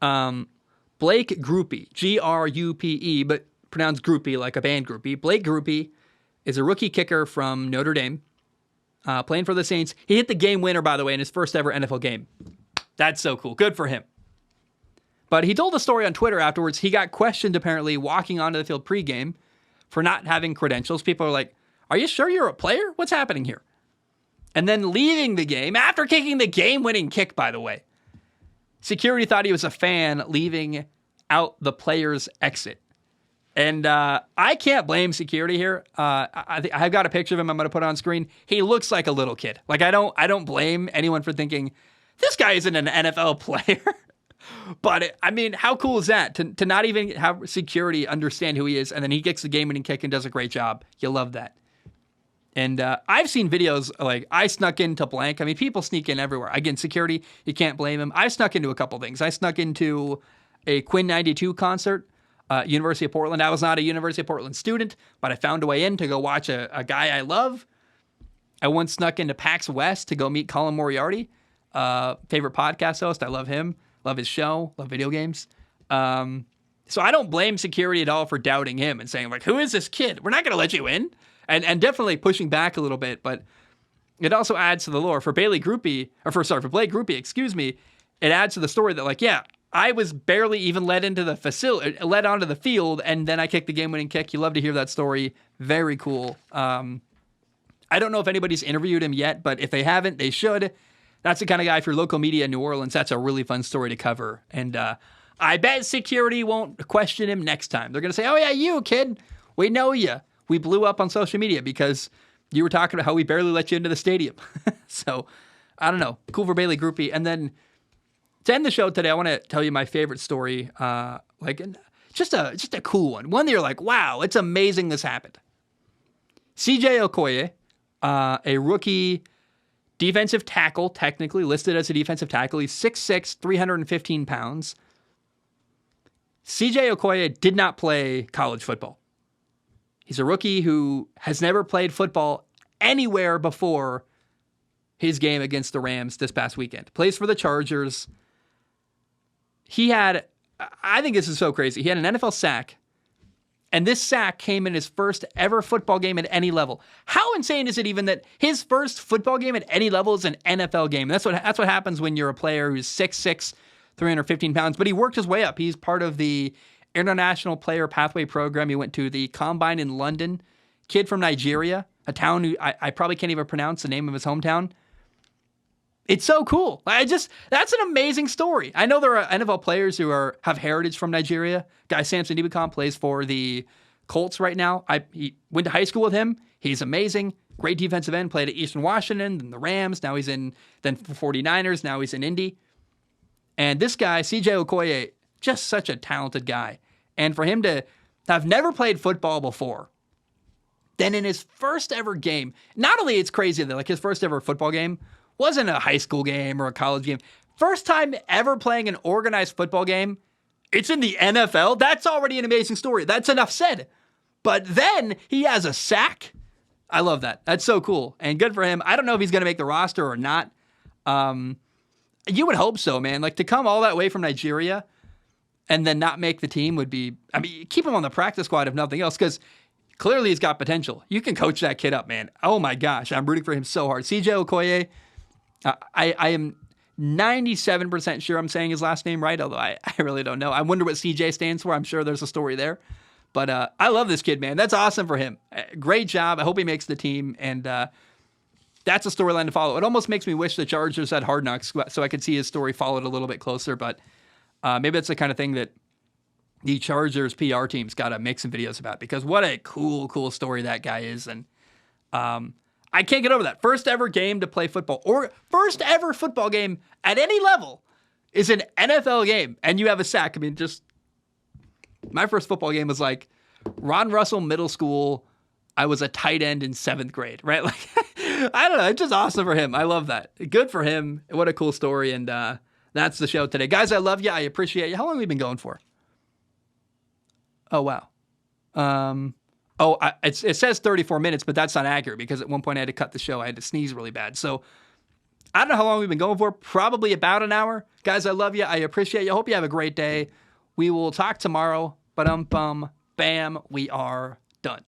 Blake Grupe, Grupe, but pronounced Groupie like a band groupie. Blake Grupe is a rookie kicker from Notre Dame, playing for the Saints. He hit the game winner, by the way, in his first ever NFL game. That's so cool. Good for him. But he told a story on Twitter afterwards. He got questioned, apparently, walking onto the field pregame for not having credentials. People are like, are you sure you're a player? What's happening here? And then leaving the game, after kicking the game-winning kick, by the way. Security thought he was a fan leaving out the player's exit. And I can't blame security here. I've got a picture of him I'm going to put on screen. He looks like a little kid. Like, I don't blame anyone for thinking, this guy isn't an NFL player. But, I mean, how cool is that? To not even have security understand who he is, and then he kicks the game-winning kick and does a great job. You love that. And I've seen videos like I snuck into blank. I mean, people sneak in everywhere. Again, security, you can't blame him. I snuck into a couple things. I snuck into a Quinn 92 concert, University of Portland. I was not a University of Portland student, but I found a way in to go watch a guy I love. I once snuck into PAX West to go meet Colin Moriarty, favorite podcast host. I love him, love his show, love video games. So I don't blame security at all for doubting him and saying, like, who is this kid? We're not going to let you in. And definitely pushing back a little bit, but it also adds to the lore. For Blake Grupe, it adds to the story that, like, yeah, I was barely even led onto the field, and then I kicked the game-winning kick. You love to hear that story. Very cool. I don't know if anybody's interviewed him yet, but if they haven't, they should. That's the kind of guy, for local media in New Orleans, that's a really fun story to cover. And I bet security won't question him next time. They're going to say, oh, yeah, you, kid. We know you. We blew up on social media because you were talking about how we barely let you into the stadium. So, I don't know. Cool for Blake Grupe. And then to end the show today, I want to tell you my favorite story. Just a cool one. One that you're like, wow, it's amazing this happened. CJ Okoye, a rookie defensive tackle, technically listed as a defensive tackle. He's 6'6", 315 pounds. CJ Okoye did not play college football. He's a rookie who has never played football anywhere before his game against the Rams this past weekend. Plays for the Chargers. I think this is so crazy. He had an NFL sack, and this sack came in his first ever football game at any level. How insane is it even that his first football game at any level is an NFL game? That's what happens when you're a player who's 6'6", 315 pounds. But he worked his way up. He's part of the International Player Pathway Program. He went to the Combine in London. Kid from Nigeria, a town who I probably can't even pronounce the name of his hometown. It's so cool. That's an amazing story. I know there are NFL players who have heritage from Nigeria. Guy Samson Ibukam plays for the Colts right now. He went to high school with him. He's amazing. Great defensive end. Played at Eastern Washington, then the Rams. Now he's in the 49ers. Now he's in Indy. And this guy, CJ Okoye, just such a talented guy. And for him to have never played football before, then in his first ever game, not only it's crazy that like his first ever football game wasn't a high school game or a college game, first time ever playing an organized football game, it's in the NFL. That's already an amazing story. That's enough said. But then he has a sack. I love that. That's so cool. And good for him. I don't know if he's going to make the roster or not. You would hope so, man. Like to come all that way from Nigeria and then not make the team would be, I mean, keep him on the practice squad if nothing else, because clearly he's got potential. You can coach that kid up, man. Oh my gosh, I'm rooting for him so hard. CJ Okoye, I am 97% sure I'm saying his last name right, although I really don't know. I wonder what CJ stands for. I'm sure there's a story there. But I love this kid, man. That's awesome for him. Great job. I hope he makes the team. And that's a storyline to follow. It almost makes me wish the Chargers had Hard Knocks so I could see his story followed a little bit closer, but maybe that's the kind of thing that the Chargers PR team's got to make some videos about, because what a cool story that guy is. And I can't get over that. First ever game to play football, or first ever football game at any level, is an NFL game, and you have a sack. I mean, just my first football game was like Ron Russell middle school. I was a tight end in 7th grade, right? Like, I don't know. It's just awesome for him. I love that. Good for him. What a cool story. And that's the show today. Guys, I love you. I appreciate you. How long have we been going for? Oh, wow. It says 34 minutes, but that's not accurate, because at one point I had to cut the show. I had to sneeze really bad. So I don't know how long we've been going for. Probably about an hour. Guys, I love you. I appreciate you. I hope you have a great day. We will talk tomorrow. Bam, we are done.